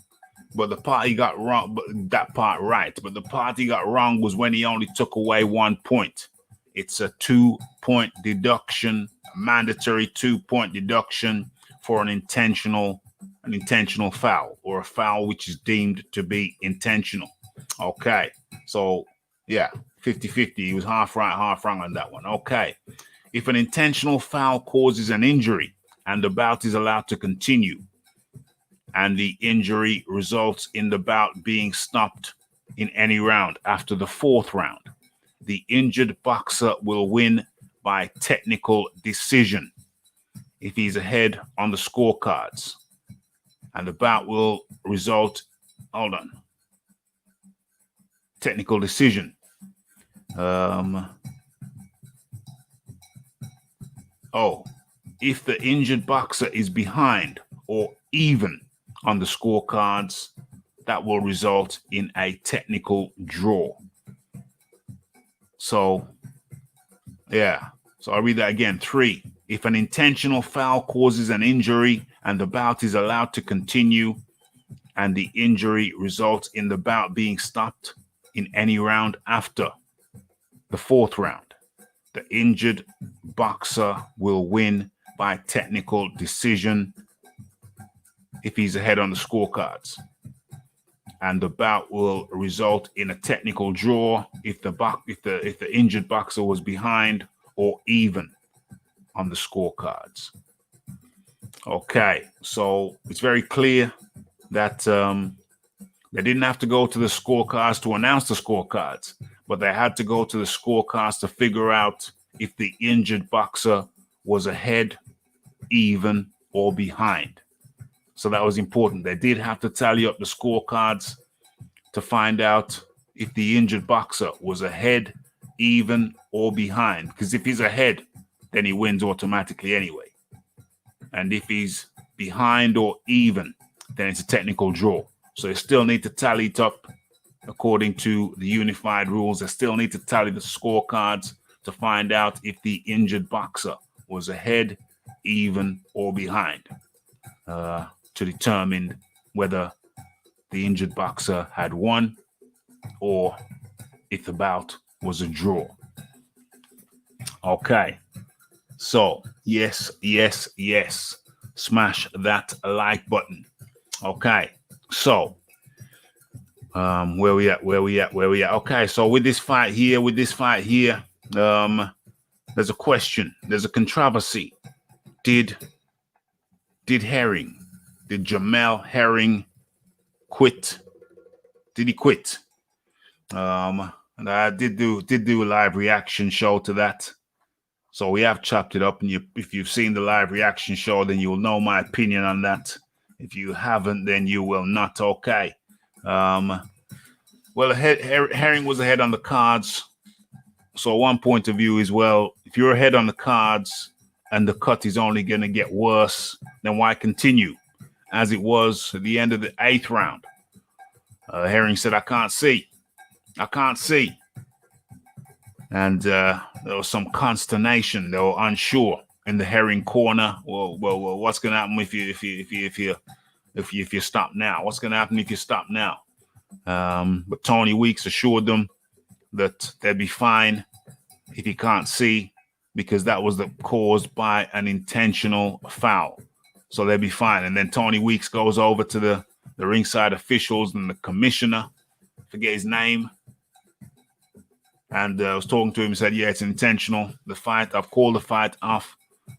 But the part he got wrong, but that part right. But the part he got wrong was when he only took away 1 point. It's a 2-point deduction, a mandatory 2-point deduction for an intentional foul, or a foul which is deemed to be intentional. Okay, so yeah, 50-50. He was half right, half wrong on that one. Okay, if an intentional foul causes an injury and the bout is allowed to continue, and the injury results in the bout being stopped in any round after the 4th round, the injured boxer will win by technical decision if he's ahead on the scorecards. And the bout will result, technical decision. If the injured boxer is behind or even on the scorecards, that will result in a technical draw. So I'll read that again. 3, if an intentional foul causes an injury and the bout is allowed to continue and the injury results in the bout being stopped in any round after the 4th round, the injured boxer will win by technical decision if he's ahead on the scorecards. And the bout will result in a technical draw if the injured boxer was behind or even on the scorecards. Okay, so it's very clear that they didn't have to go to the scorecards to announce the scorecards, but they had to go to the scorecards to figure out if the injured boxer was ahead, even, or behind. So that was important. They did have to tally up the scorecards to find out if the injured boxer was ahead, even, or behind. Because if he's ahead, then he wins automatically anyway. And if he's behind or even, then it's a technical draw. So you still need to tally it up according to the unified rules. They still need to tally the scorecards to find out if the injured boxer was ahead, even, or behind, to determine whether the injured boxer had won or if the bout was a draw. Okay. So, yes. Smash that like button. Okay. So, where we at? Okay. So with this fight here, there's a question. There's a controversy. Did Jamel Herring quit? Did he quit? And I did do a live reaction show to that. So we have chopped it up, and if you've seen the live reaction show, then you'll know my opinion on that. If you haven't, then you will not. Okay. Well, Herring was ahead on the cards. So one point of view is, well, if you're ahead on the cards and the cut is only going to get worse, then why continue? As it was at the end of the 8th round, Herring said, I can't see. And there was some consternation. They were unsure in the Herring corner. Well, what's going to happen if you stop now? What's going to happen if you stop now? But Tony Weeks assured them that they'd be fine if he can't see, because that was caused by an intentional foul. So they'd be fine. And then Tony Weeks goes over to the ringside officials and the commissioner, forget his name, and I was talking to him and said, yeah, it's intentional. I've called the fight off,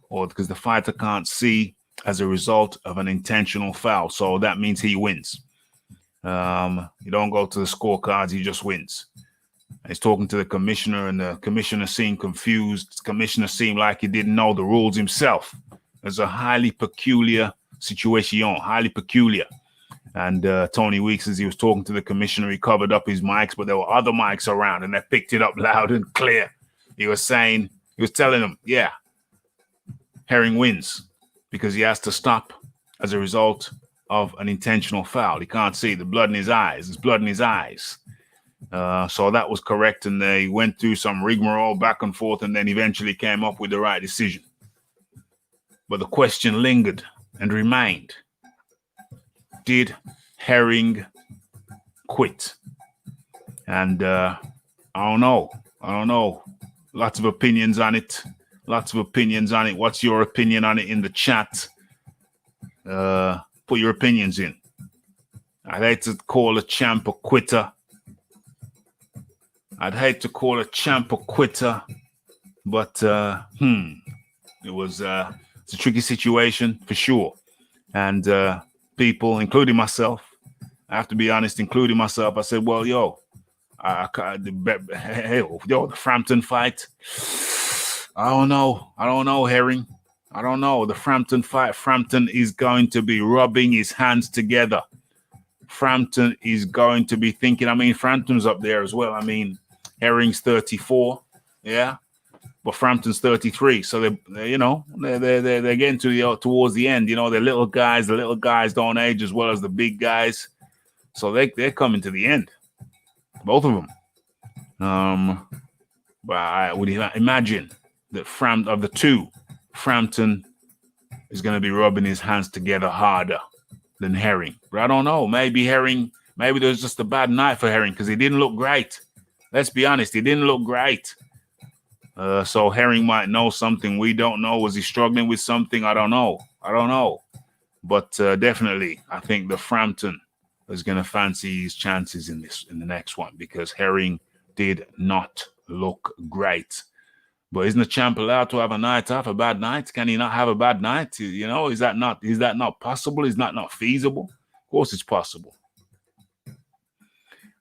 or because the fighter can't see as a result of an intentional foul. So that means he wins. You don't go to the scorecards, he just wins. And he's talking to the commissioner, and the commissioner seemed confused. The commissioner seemed like he didn't know the rules himself. It's a highly peculiar situation, highly peculiar. And Tony Weeks, as he was talking to the commissioner, he covered up his mics, but there were other mics around, and they picked it up loud and clear. He was telling them, yeah, Herring wins because he has to stop as a result of an intentional foul. He can't see the blood in his eyes. There's blood in his eyes. So that was correct, and they went through some rigmarole back and forth, and then eventually came up with the right decision. But the question lingered and remained. Did Herring quit? And I don't know. Lots of opinions on it. What's your opinion on it in the chat? Put your opinions in. I'd hate to call a champ a quitter. But it's a tricky situation for sure. And people, including myself, I have to be honest, including myself, I said, well, the Frampton fight, I don't know, Herring. I don't know. The Frampton fight, Frampton is going to be rubbing his hands together. Frampton is going to be thinking, Frampton's up there as well. Herring's 34, yeah, but Frampton's 33. So they're getting towards the end. The little guys don't age as well as the big guys. So they're coming to the end, both of them. But I would imagine that of the two, Frampton is going to be rubbing his hands together harder than Herring. But I don't know. Maybe there's just a bad night for Herring because he didn't look great. Let's be honest, he didn't look great. So Herring might know something we don't know. Was he struggling with something? I don't know. But definitely, I think the Frampton is going to fancy his chances in the next one, because Herring did not look great. But isn't the champ allowed to have a night off, a bad night? Can he not have a bad night? Is that not possible? Is that not feasible? Of course it's possible.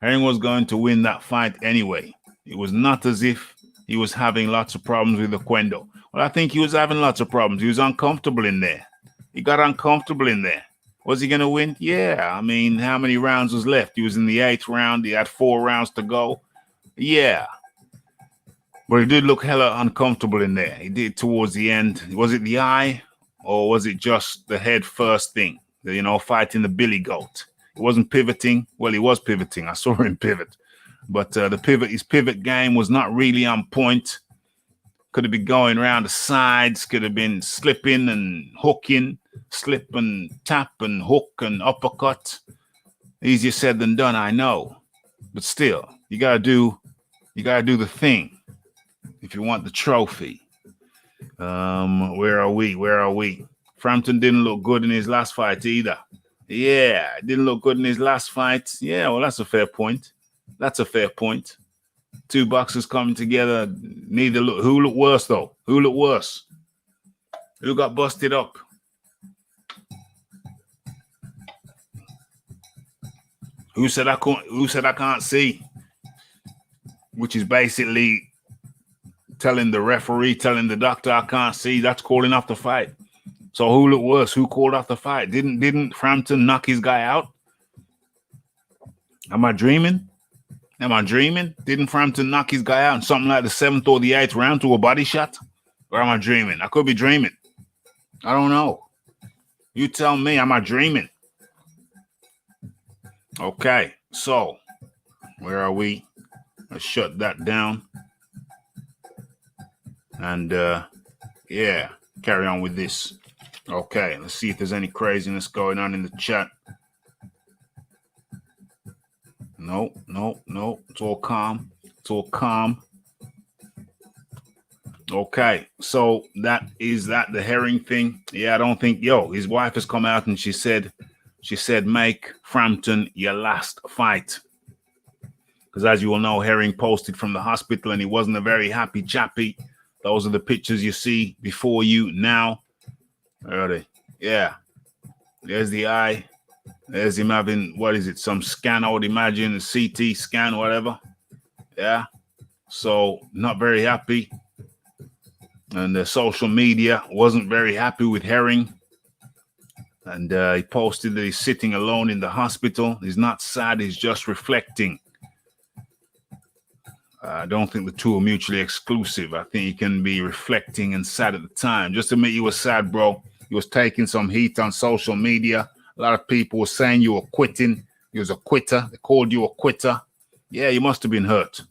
Herring was going to win that fight anyway. It was not as if he was having lots of problems with Oquendo. Well, I think he was having lots of problems. He was uncomfortable in there. He got uncomfortable in there. Was he going to win? Yeah. How many rounds was left? He was in the 8th round. He had 4 rounds to go. Yeah. But he did look hella uncomfortable in there. He did towards the end. Was it the eye, or was it just the head first thing? Fighting the billy goat. It wasn't pivoting. Well, he was pivoting. I saw him pivot. But his pivot game was not really on point. Could have been going around the sides. Could have been slipping and hooking, slip and tap and hook and uppercut. Easier said than done, I know. But still, you gotta do the thing if you want the trophy. Where are we? Frampton didn't look good in his last fight either. Yeah, didn't look good in his last fight. Yeah, well, that's a fair point. Two boxers coming together. Who looked worse though? Who looked worse? Who got busted up? Who said I can't see? Which is basically telling the referee, telling the doctor I can't see. That's calling off the fight. So who looked worse? Who called off the fight? Didn't Frampton knock his guy out? Am I dreaming? Didn't Frampton knock his guy out in something like the 7th or the 8th round to a body shot? Or am I dreaming? I could be dreaming. I don't know. You tell me, am I dreaming? Okay, so where are we? Let's shut that down. And yeah, carry on with this. Okay, let's see if there's any craziness going on in the chat. No. It's all calm. Okay, so the Herring thing. Yeah, I don't think, his wife has come out and she said, make Frampton your last fight. Because as you all know, Herring posted from the hospital and he wasn't a very happy chappy. Those are the pictures you see before you now. Where are they? Yeah. There's the eye. There's him having, some scan, I would imagine, a CT scan, whatever. Yeah. So, not very happy. And the social media wasn't very happy with Herring. And he posted that he's sitting alone in the hospital. He's not sad, he's just reflecting. I don't think the two are mutually exclusive. I think you can be reflecting and sad at the time. Just admit you were sad, bro. You was taking some heat on social media. A lot of people were saying you were quitting. You was a quitter. They called you a quitter. Yeah, you must have been hurt.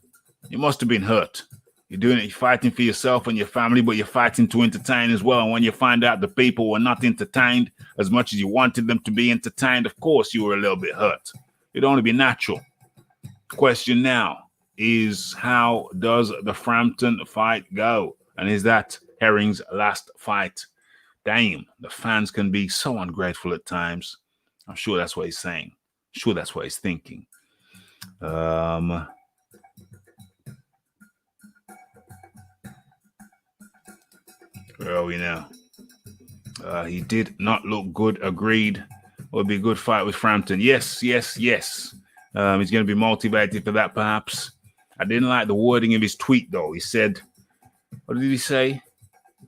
You're doing it, you're fighting for yourself and your family, but you're fighting to entertain as well. And when you find out the people were not entertained as much as you wanted them to be entertained, of course you were a little bit hurt. It'd only be natural. Question now is, how does the Frampton fight go? And is that Herring's last fight? Damn, the fans can be so ungrateful at times. I'm sure that's what he's saying. I'm sure that's what he's thinking. Where are we now? He did not look good. Agreed. Would be a good fight with Frampton. Yes. He's going to be motivated for that, perhaps. I didn't like the wording of his tweet, though. He said, what did he say?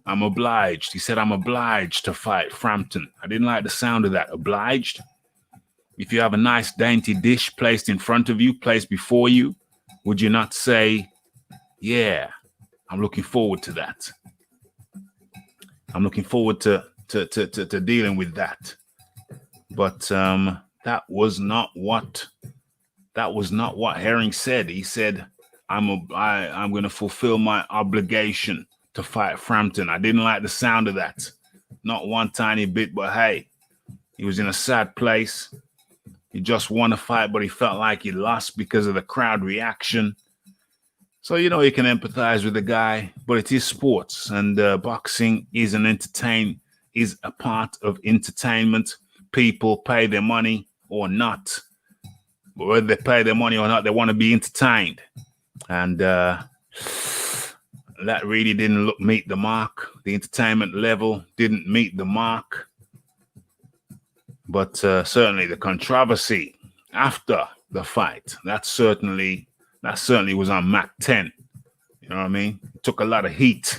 I'm obliged. He said, I'm obliged to fight Frampton. I didn't like the sound of that. Obliged? If you have a nice dainty dish placed in front of you, placed before you, would you not say, yeah, I'm looking forward to that. I'm looking forward to dealing with that. But that was not what Herring said. He said, I'm going to fulfill my obligation to fight Frampton. I didn't like the sound of that. Not one tiny bit, but hey, he was in a sad place. He just won a fight, but he felt like he lost because of the crowd reaction. So, you can empathize with the guy, but it is sports, and boxing is a part of entertainment. People pay their money or not. But whether they pay their money or not, they want to be entertained. And that really didn't meet the mark. The entertainment level didn't meet the mark. But certainly the controversy after the fight, that certainly was on Mach 10. You know what I mean? It took a lot of heat.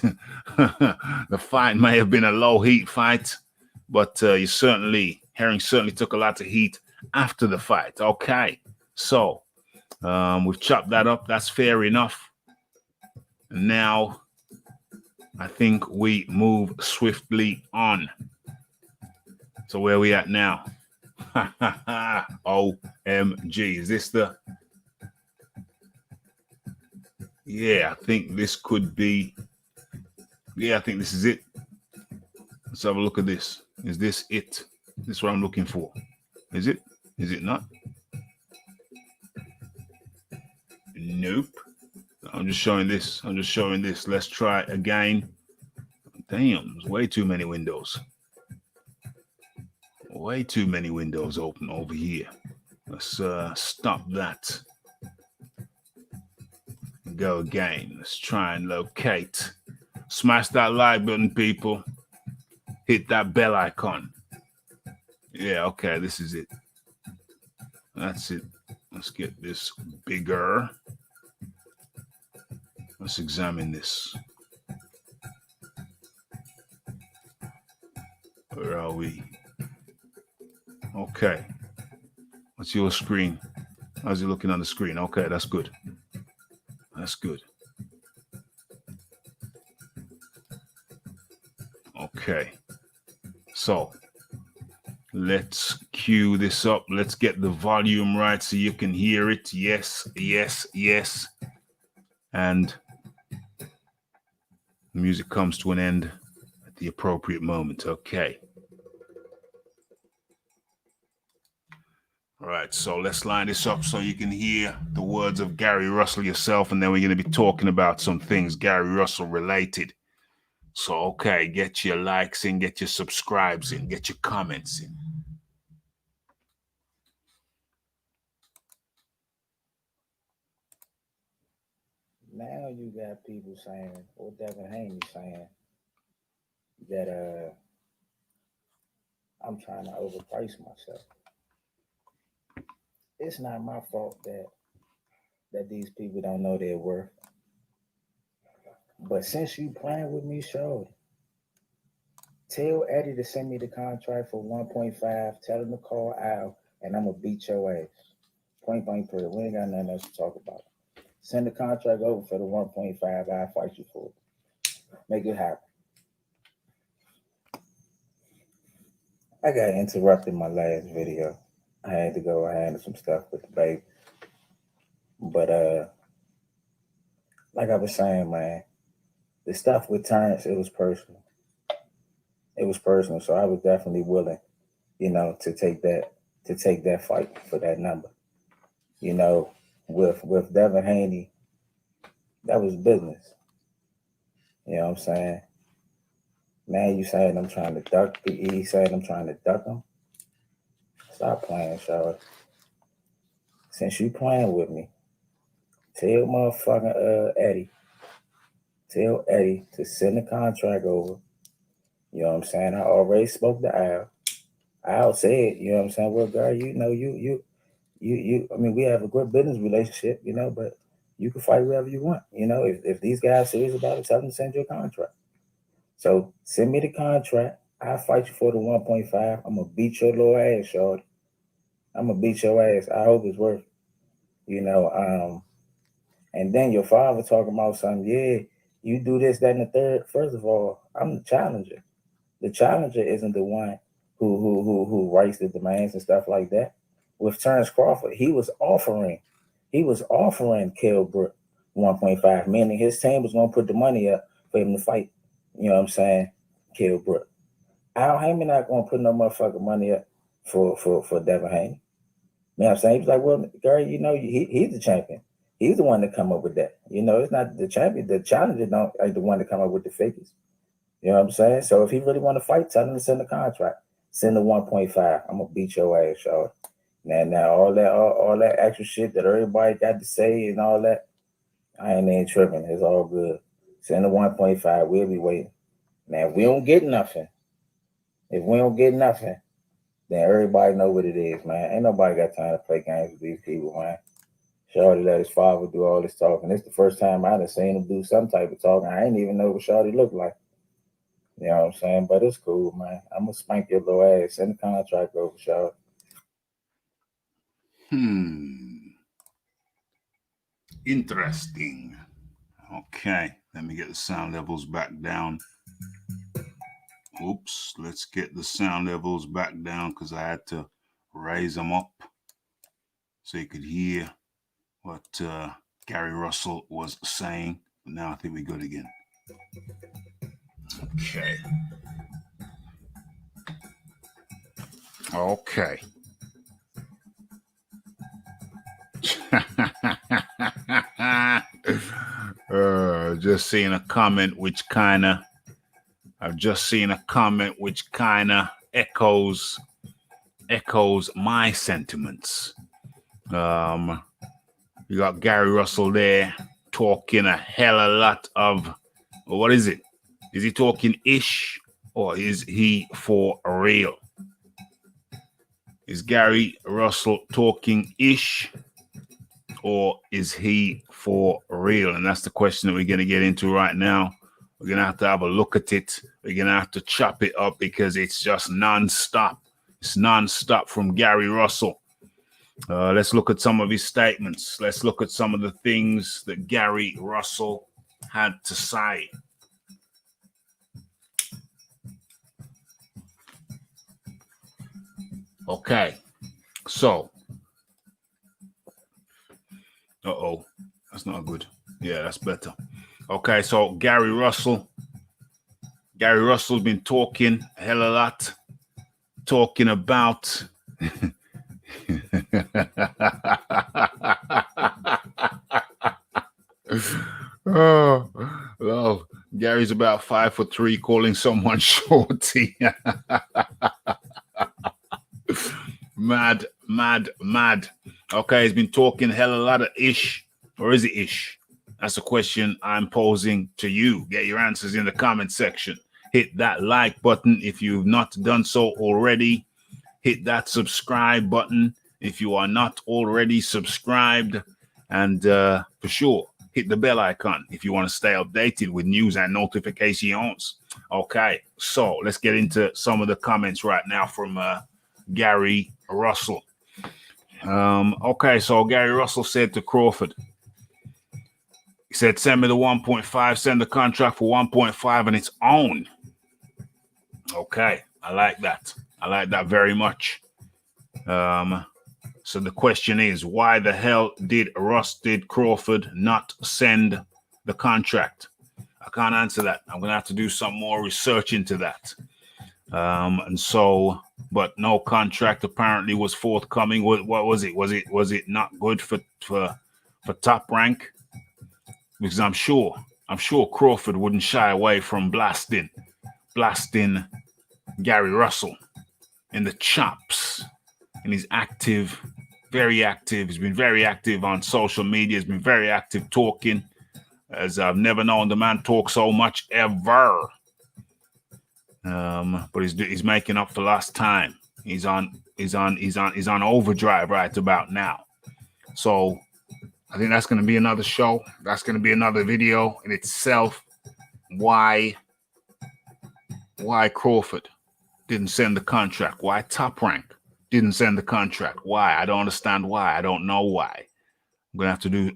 The fight may have been a low heat fight, but Herring certainly took a lot of heat after the fight. Okay, so we've chopped that up. That's fair enough. And now I think we move swiftly on. So where are we at now? OMG. Is this the... Yeah, I think this could be... Yeah, I think this is it. Let's have a look at this. Is this it? This is what I'm looking for. Is it? Is it not? Nope. I'm just showing this. I'm just showing this. Let's try it again. Damn, there's way too many windows. Way too many windows open over here. Let's stop that. Go again. Let's try and locate. Smash that like button, people. Hit that bell icon. Yeah, okay, this is it. That's it. Let's get this bigger. Let's examine this. Where are we? Okay. What's your screen? How's it looking on the screen? Okay, that's good. That's good. Okay. So let's cue this up. Let's get the volume right so you can hear it. Yes, yes, yes. And the music comes to an end at the appropriate moment. Okay. All right, so let's line this up so you can hear the words of Gary Russell yourself, and then we're going to be talking about some things Gary Russell related. So, okay, get your likes in, get your subscribes in, get your comments in. Now you got people saying, or Devin Haney saying, that I'm trying to overprice myself. It's not my fault that these people don't know their worth. But since you playing with me, Shorty, tell Eddie to send me the contract for 1.5. Tell him to call Al, and I'm gonna beat your ass. Point blank period. We ain't got nothing else to talk about. Send the contract over for the 1.5. I'll fight you for it. Make it happen. I got interrupted in my last video. I had to go handle some stuff with the baby. But like I was saying, man, the stuff with Terrence, it was personal. It was personal. So I was definitely willing, to take that fight for that number. With Devin Haney, that was business. You know what I'm saying? Now you saying I'm trying to duck he saying I'm trying to duck him. Stop playing, Charlotte. Since you playing with me, tell motherfucking Eddie. Tell Eddie to send the contract over. You know what I'm saying? I already spoke to Al. Al said, you know what I'm saying? Well, girl, you I mean, we have a good business relationship, but you can fight wherever you want. If these guys are serious about it, tell them to send you a contract. So send me the contract. I'll fight you for the 1.5. I'm going to beat your little ass, shorty. I'm going to beat your ass. I hope it's worth it. And then your father talking about something. Yeah, you do this, that, and the third. First of all, I'm the challenger. The challenger isn't the one who writes the demands and stuff like that. With Terrence Crawford, he was offering Kell Brook 1.5, meaning his team was going to put the money up for him to fight. You know what I'm saying? Kell Brook. Al Heyman not going to put no motherfucking money up for Devin Haney. You know what I'm saying? He was like, well, girl, he's the champion. He's the one that come up with that. It's not the champion. The challenger don't like the one to come up with the figures. You know what I'm saying? So if he really want to fight, tell him to send the contract. Send the 1.5. I'm gonna beat your ass, y'all. Now all that extra shit that everybody got to say and all that, I ain't even tripping. It's all good. Send the 1.5. We'll be waiting. Now if we don't get nothing, then everybody know what it is, man. Ain't nobody got time to play games with these people, man. Shorty let his father do all this talking. It's the first time I done seen him do some type of talking. I ain't even know what Shorty looked like. You know what I'm saying? But it's cool, man. I'm going to spank your little ass. Send the contract over, Shorty. Interesting. Okay. Let me get the sound levels back down. Oops. Let's get the sound levels back down because I had to raise them up so you could hear what Gary Russell was saying. Now I think we're good again. Okay. Okay. Just seeing a comment which kind of echoes my sentiments. You got Gary Russell there talking a hell of a lot of, what is it? Is he talking ish or is he for real? Is Gary Russell talking ish or is he for real? And that's the question that we're going to get into right now. We're going to have a look at it. We're going to have to chop it up because it's just nonstop. It's nonstop from Gary Russell. Let's look at some of his statements. Let's look at some of the things that Gary Russell had to say. Okay, so, that's not good. Yeah, that's better. Okay, so Gary Russell's been talking a hell of a lot, talking about oh, well, Gary's about 5'3", calling someone shorty. Mad. Okay, he's been talking hell of a lot of ish, or is it ish? That's a question I'm posing to you. Get your answers in the comment section. Hit that like button if you've not done so already. Hit that subscribe button if you are not already subscribed. And for sure, hit the bell icon if you want to stay updated with news and notifications. Okay, so let's get into some of the comments right now from Gary Russell. Okay, so Gary Russell said to Crawford, he said, send me the 1.5, send the contract for 1.5 and it's on. Okay, I like that. I like that very much. So the question is, why the hell did Crawford not send the contract? I can't answer that. I'm going to have to do some more research into that. But no contract apparently was forthcoming. What was it? Was it not good for Top Rank? Because I'm sure Crawford wouldn't shy away from blasting Gary Russell in the chops. And he's active, very active. He's been very active on social media. He's been very active talking, as I've never known the man talk so much ever. But he's making up for lost time. He's on overdrive right about now. So I think that's going to be another show. That's going to be another video in itself. Why Crawford didn't send the contract? Why Top Rank didn't send the contract? Why? I don't understand why. I don't know why. I'm going to have to do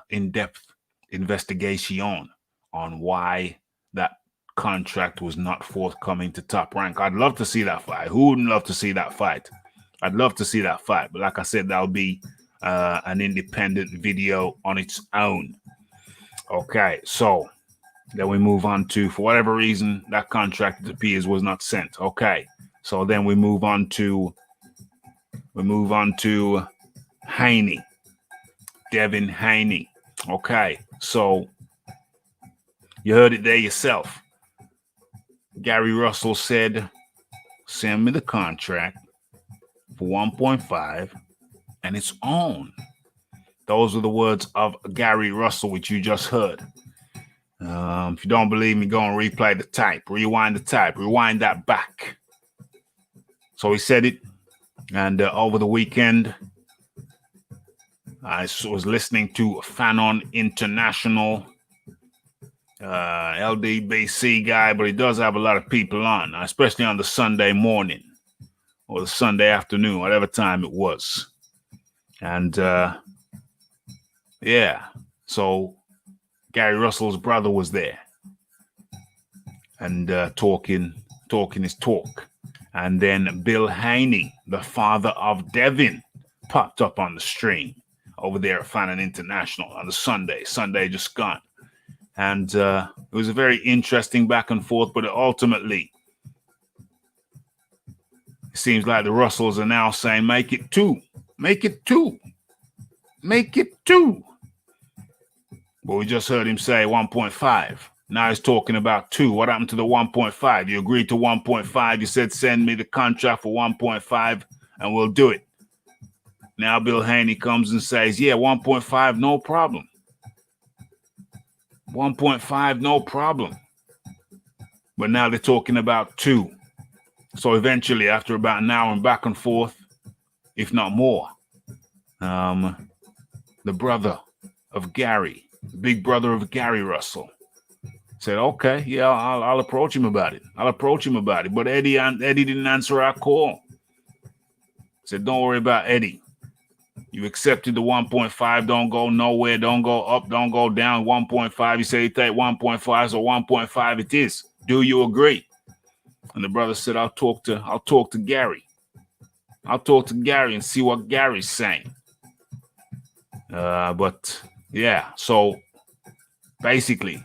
in-depth investigation on why that contract was not forthcoming to Top Rank. I'd love to see that fight. Who wouldn't love to see that fight? I'd love to see that fight. But like I said, that'll be an independent video on its own. Okay, so then we move on to, for whatever reason, that contract, it appears, was not sent. Okay, so then we move on to Haney, Devin Haney. Okay, so you heard it there yourself. Gary Russell said, send me the contract for 1.5 and it's on. Those are the words of Gary Russell, which you just heard. If you don't believe me, go and replay the tape. Rewind the tape. Rewind that back. So he said it. And over the weekend, I was listening to Fanon International, LDBC guy, but he does have a lot of people on, especially on the Sunday morning or the Sunday afternoon, whatever time it was. And yeah, so Gary Russell's brother was there and talking his talk. And then Bill Haney, the father of Devin, popped up on the stream over there at Fannin International on the Sunday just gone. And it was a very interesting back and forth, but ultimately, it seems like the Russells are now saying, make it two. Make it two. Make it two. But we just heard him say 1.5. Now he's talking about 2. What happened to the 1.5? You agreed to 1.5. You said, send me the contract for 1.5 and we'll do it. Now Bill Haney comes and says, yeah, 1.5, no problem. 1.5, no problem. But now they're talking about 2. So eventually, after about an hour and back and forth, if not more, the brother of Gary, big brother of Gary Russell, said, okay, yeah, I'll approach him about it. But Eddie didn't answer our call. Said, don't worry about Eddie. You accepted the 1.5. Don't go nowhere. Don't go up. Don't go down. 1.5. You say you take 1.5, so 1.5 it is. Do you agree? And the brother said, I'll talk to Gary. I'll talk to Gary and see what Gary's saying. But yeah, so basically,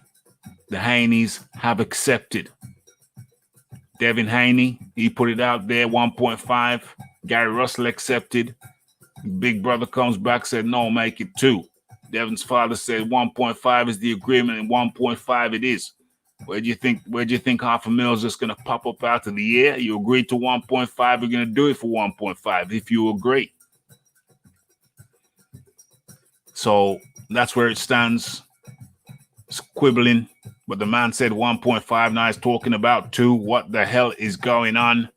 the Haneys have accepted. Devin Haney, he put it out there, 1.5. Gary Russell accepted. Big brother comes back, said, no, make it 2. Devin's father said 1.5 is the agreement and 1.5 it is. Where do you think $500,000 is just going to pop up out of the air? You agreed to 1.5, you're going to do it for 1.5 if you agree. So that's where it stands. It's quibbling. But the man said 1.5. Now he's talking about 2. What the hell is going on?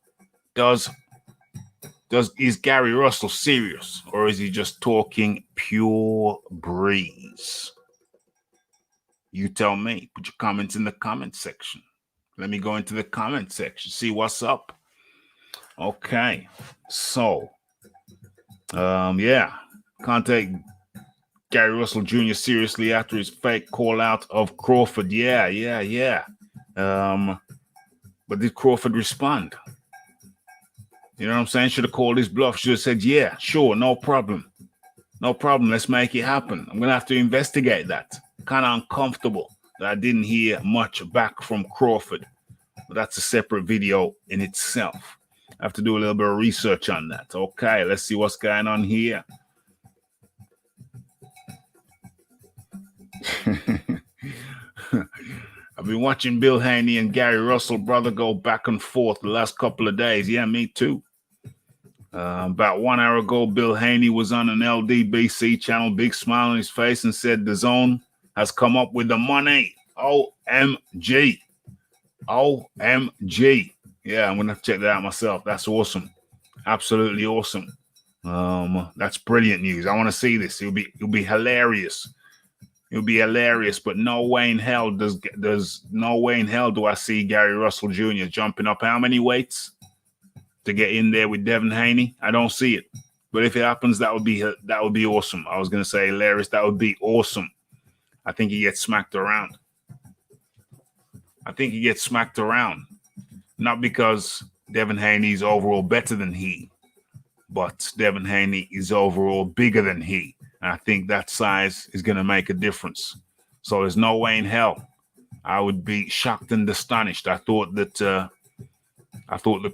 Is Gary Russell serious, or is he just talking pure breeze? You tell me. Put your comments in the comment section. Let me go into the comment section, see what's up. Okay. So, yeah. Can't take Gary Russell Jr. seriously after his fake call out of Crawford. Yeah. But did Crawford respond? You know what I'm saying? Should have called his bluff. Should have said, yeah, sure, no problem. No problem. Let's make it happen. I'm going to have to investigate that. Kind of uncomfortable that I didn't hear much back from Crawford. But that's a separate video in itself. I have to do a little bit of research on that. Okay, let's see what's going on here. I've been watching Bill Haney and Gary Russell, brother, go back and forth the last couple of days. Yeah, me too. About 1 hour ago, Bill Haney was on an LDBC channel, big smile on his face, and said the zone has come up with the money. OMG. OMG. Yeah, I'm going to check that out myself. That's awesome. Absolutely awesome. That's brilliant news. I want to see this. It'll be hilarious. It'll be hilarious, but no way in hell do I see Gary Russell Jr. jumping up how many weights to get in there with Devin Haney? I don't see it. But if it happens, that would be awesome. I was going to say hilarious. That would be awesome. I think he gets smacked around. Not because Devin Haney is overall better than he, but Devin Haney is overall bigger than he. I think that size is going to make a difference. So there's no way in hell I would be shocked and astonished. I thought that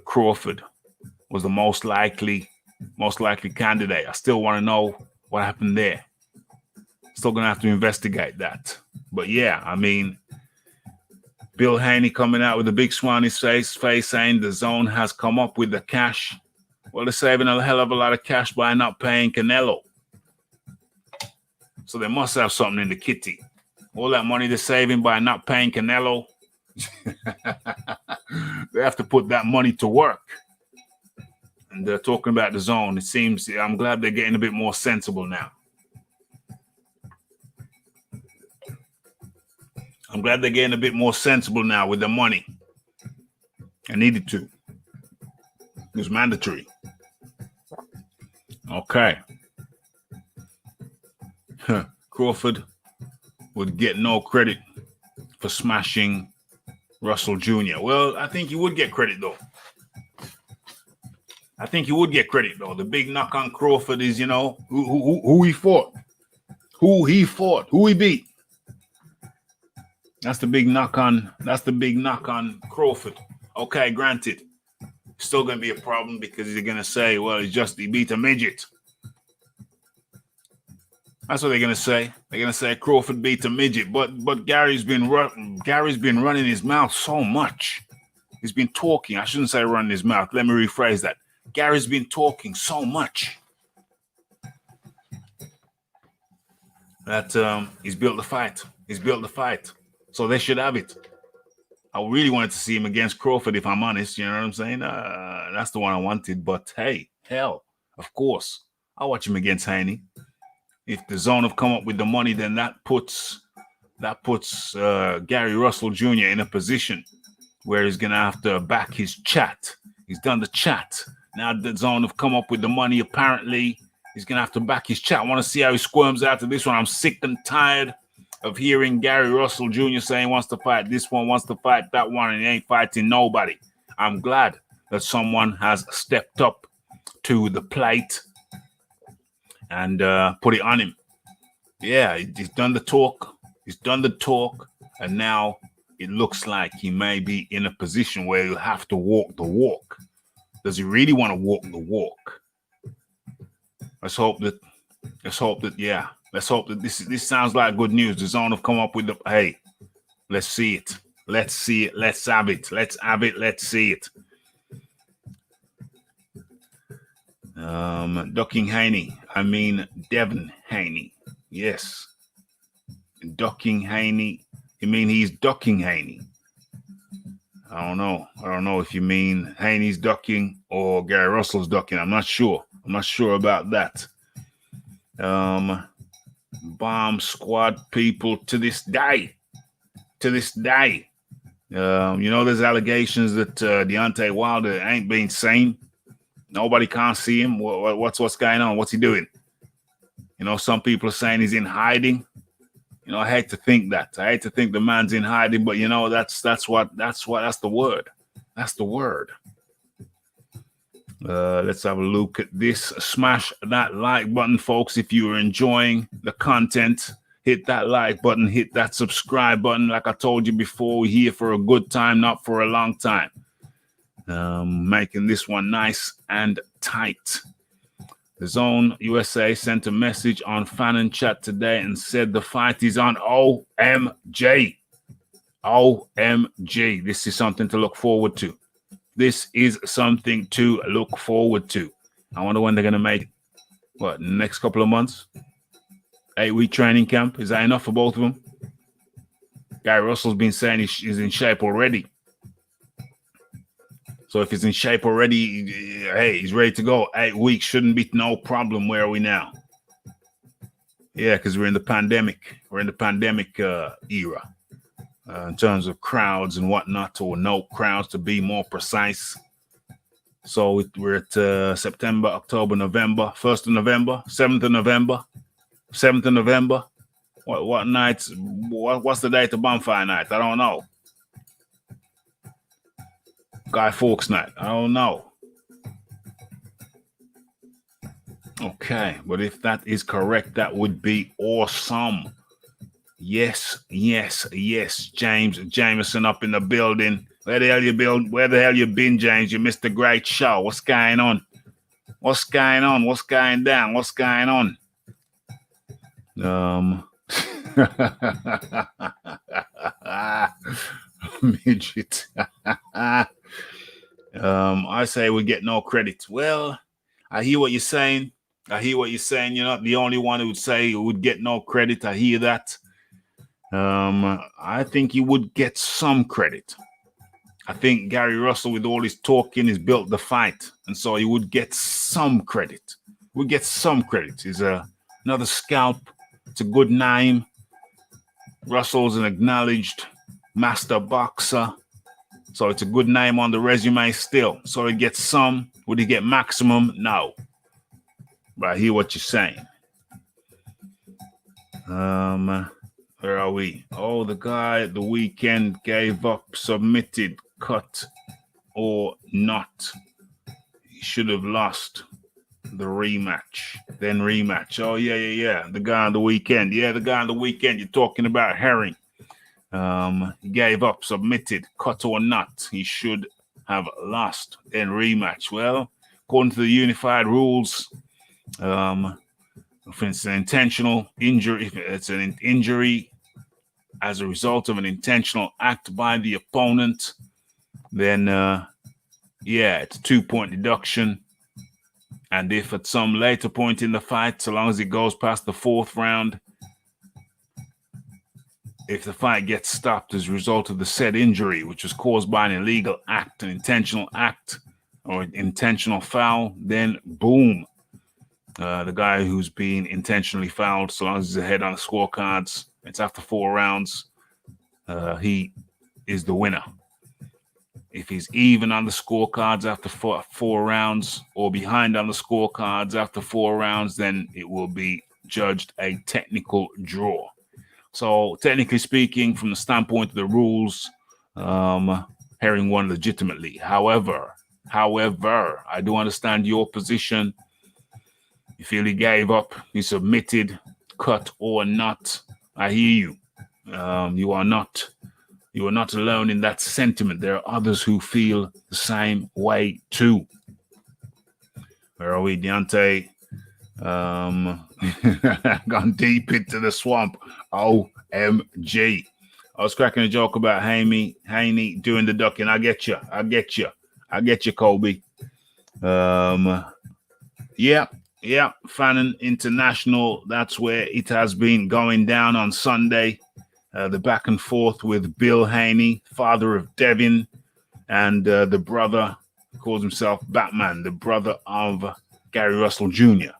Crawford was the most likely candidate. I still want to know what happened there. Still going to have to investigate that. But yeah, I mean, Bill Haney coming out with a big smile on his face saying the zone has come up with the cash. Well, they're saving a hell of a lot of cash by not paying Canelo. So they must have something in the kitty. All that money they're saving by not paying Canelo, they have to put that money to work. And they're talking about the zone. It seems, I'm glad they're getting a bit more sensible now. I'm glad they're getting a bit more sensible now with the money. I needed to. It was mandatory. Okay. Crawford would get no credit for smashing Russell Jr. Well, I think he would get credit, though. I think he would get credit though. The big knock on Crawford is, who he fought, who he beat. That's the big knock on. Crawford. Okay, granted, still gonna be a problem because they're gonna say, well, he beat a midget. That's what they're gonna say. They're gonna say Crawford beat a midget, but Gary's been running his mouth so much. He's been talking. I shouldn't say running his mouth. Let me rephrase that. Gary's been talking so much that he's built the fight. So they should have it. I really wanted to see him against Crawford, if I'm honest. You know what I'm saying? That's the one I wanted. But hey, hell, of course, I'll watch him against Haney. If the zone have come up with the money, then that puts Gary Russell Jr. in a position where he's gonna have to back his chat. He's done the chat. Now the zone have come up with the money. Apparently, he's gonna have to back his chat. I want to see how he squirms after this one. I'm sick and tired of hearing Gary Russell Jr. saying wants to fight this one, wants to fight that one, and he ain't fighting nobody. I'm glad that someone has stepped up to the plate and put it on him. Yeah, he's done the talk. And now it looks like he may be in a position where he'll have to walk the walk. Does he really want to walk the walk? Let's hope that this sounds like good news. The zone have come up with hey, let's see it. Let's have it. Let's see it. Ducking Haney. I mean Devin Haney. Yes. Ducking Haney. You mean he's ducking Haney? I don't know if you mean Haney's ducking or Gary Russell's ducking. I'm not sure about that. Bomb squad people to this day. There's allegations that Deontay Wilder ain't been seen. Nobody can't see him. What's going on? What's he doing? Some people are saying he's in hiding. I hate to think that. I hate to think the man's in hiding, but that's the word. That's the word. Let's have a look at this. Smash that like button, folks. If you are enjoying the content, hit that like button, hit that subscribe button. Like I told you before, we're here for a good time, not for a long time. Making this one nice and tight. The Zone USA sent a message on fan and chat today and said the fight is on OMG. OMG. This is something to look forward to. I wonder when they're going to make it. What, next couple of months? 8-week training camp. Is that enough for both of them? Gary Russell's been saying he's in shape already. So if he's in shape already, hey, he's ready to go. 8 weeks shouldn't be no problem. Where are we now? Yeah, because we're in the pandemic. We're in the pandemic era in terms of crowds and whatnot, or no crowds to be more precise. So we're at September, October, November, 1st of November, 7th of November, 7th of November. What nights? What's the date of bonfire night? I don't know. Guy Fawkes night. I don't know. Okay, but if that is correct, that would be awesome. Yes. James Jameson up in the building. Where the hell you been, James? You missed a great show. What's going on? What's going down? What's going on? Midget. I say we get no credit. Well, I hear what you're saying. You're not the only one who would say you would get no credit. I hear that. I think you would get some credit. I think Gary Russell, with all his talking, has built the fight, and so he would get some credit. He's another scalp. It's a good name. Russell's an acknowledged master boxer. So it's a good name on the resume still. So he gets some. Would he get maximum? No. But I hear what you're saying. Where are we? Oh, the guy at the weekend gave up, submitted, cut or not. should have lost the rematch. Then rematch. Oh, yeah. The guy on the weekend. Yeah, the guy on the weekend. You're talking about Herring. He gave up, submitted, cut or not. He should have lost. Then rematch. Well, according to the unified rules, if it's an intentional injury, if it's an injury as a result of an intentional act by the opponent, then it's a 2-point deduction. And if at some later point in the fight, so long as it goes past the 4th round, if the fight gets stopped as a result of the said injury, which was caused by an illegal act, an intentional act, or an intentional foul, then boom, the guy who's being intentionally fouled, so long as he's ahead on the scorecards, it's after 4 rounds, he is the winner. If he's even on the scorecards after four rounds or behind on the scorecards after 4 rounds, then it will be judged a technical draw. So technically speaking, from the standpoint of the rules, Herring won legitimately. However, I do understand your position. You feel he gave up, he submitted, cut or not. I hear you. You are not alone in that sentiment. There are others who feel the same way too. Where are we, Deontay? Gone deep into the swamp. OMG. I was cracking a joke about Haney doing the ducking. I get you, Kobe. Yeah, Fannin International. That's where it has been going down on Sunday. The back and forth with Bill Haney, father of Devin, and the brother calls himself Batman, the brother of Gary Russell Jr.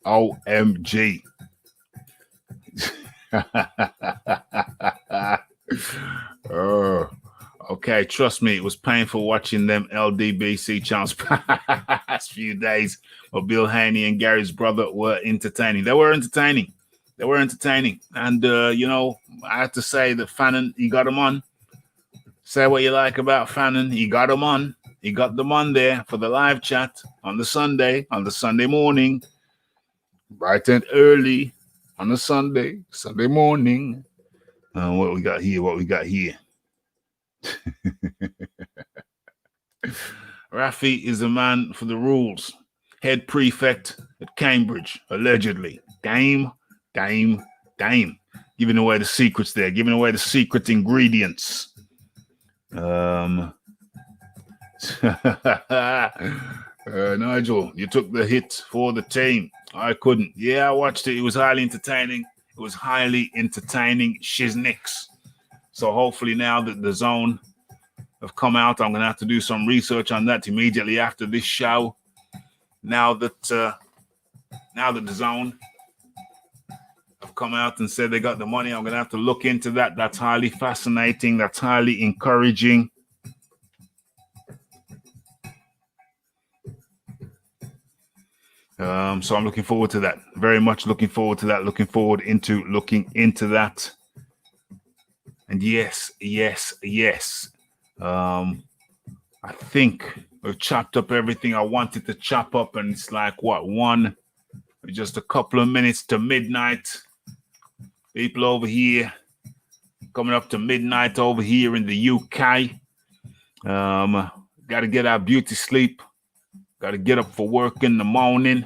OMG. Okay, trust me, it was painful watching them LDBC chants past few days. But Bill Haney and Gary's brother were entertaining. They were entertaining. And, I have to say that Fannin, he got him on. Say what you like about Fannin. He got him on. He got them on there for the live chat on the Sunday morning. Bright and early on the Sunday morning. What we got here? Rafi is a man for the rules. Head prefect at Cambridge, allegedly. Dame. Giving away the secrets there, giving away the secret ingredients. Nigel, you took the hit for the team. I couldn't. Yeah, I watched it. It was highly entertaining. Shiznix. So hopefully now that the Zone have come out, I'm going to have to do some research on that immediately after this show. Now that the Zone have come out and said they got the money, I'm going to have to look into that. That's highly fascinating. That's highly encouraging. So I'm looking forward to that. Very much looking forward to that. Looking into that. And yes. I think we've chopped up everything I wanted to chop up, and it's like just a couple of minutes to midnight. People over here coming up to midnight over here in the UK. Got to get our beauty sleep. Got to get up for work in the morning.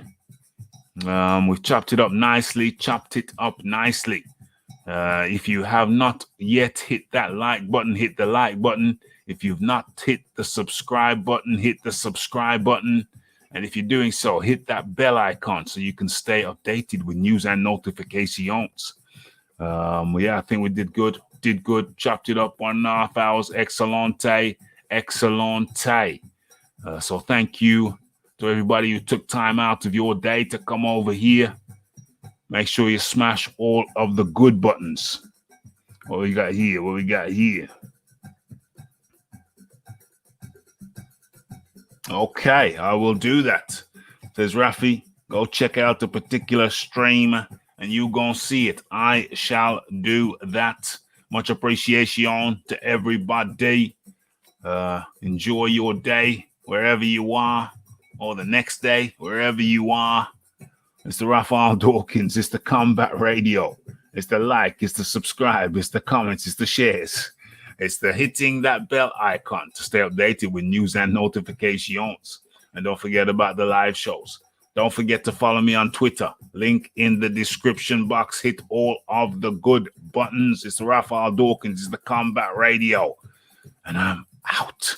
We've chopped it up nicely. If you have not yet hit that like button, hit the like button. If you've not hit the subscribe button, hit the subscribe button. And if you're doing so, hit that bell icon so you can stay updated with news and notifications. I think we did good. Chopped it up 1.5 hours. Excellente. So thank you to everybody who took time out of your day to come over here. Make sure you smash all of the good buttons. What we got here? Okay, I will do that. Says Rafi, go check out the particular stream and you gonna see it. I shall do that. Much appreciation to everybody. Enjoy your day wherever you are, or the next day wherever you are. It's the Raphael Dawkins. It's the Combat Radio. It's the like. It's the subscribe. It's the comments. It's the shares. It's the hitting that bell icon to stay updated with news and notifications. And don't forget about the live shows. Don't forget to follow me on Twitter. Link in the description box. Hit all of the good buttons. It's Raphael Dawkins. It's the Combat Radio. And I'm out.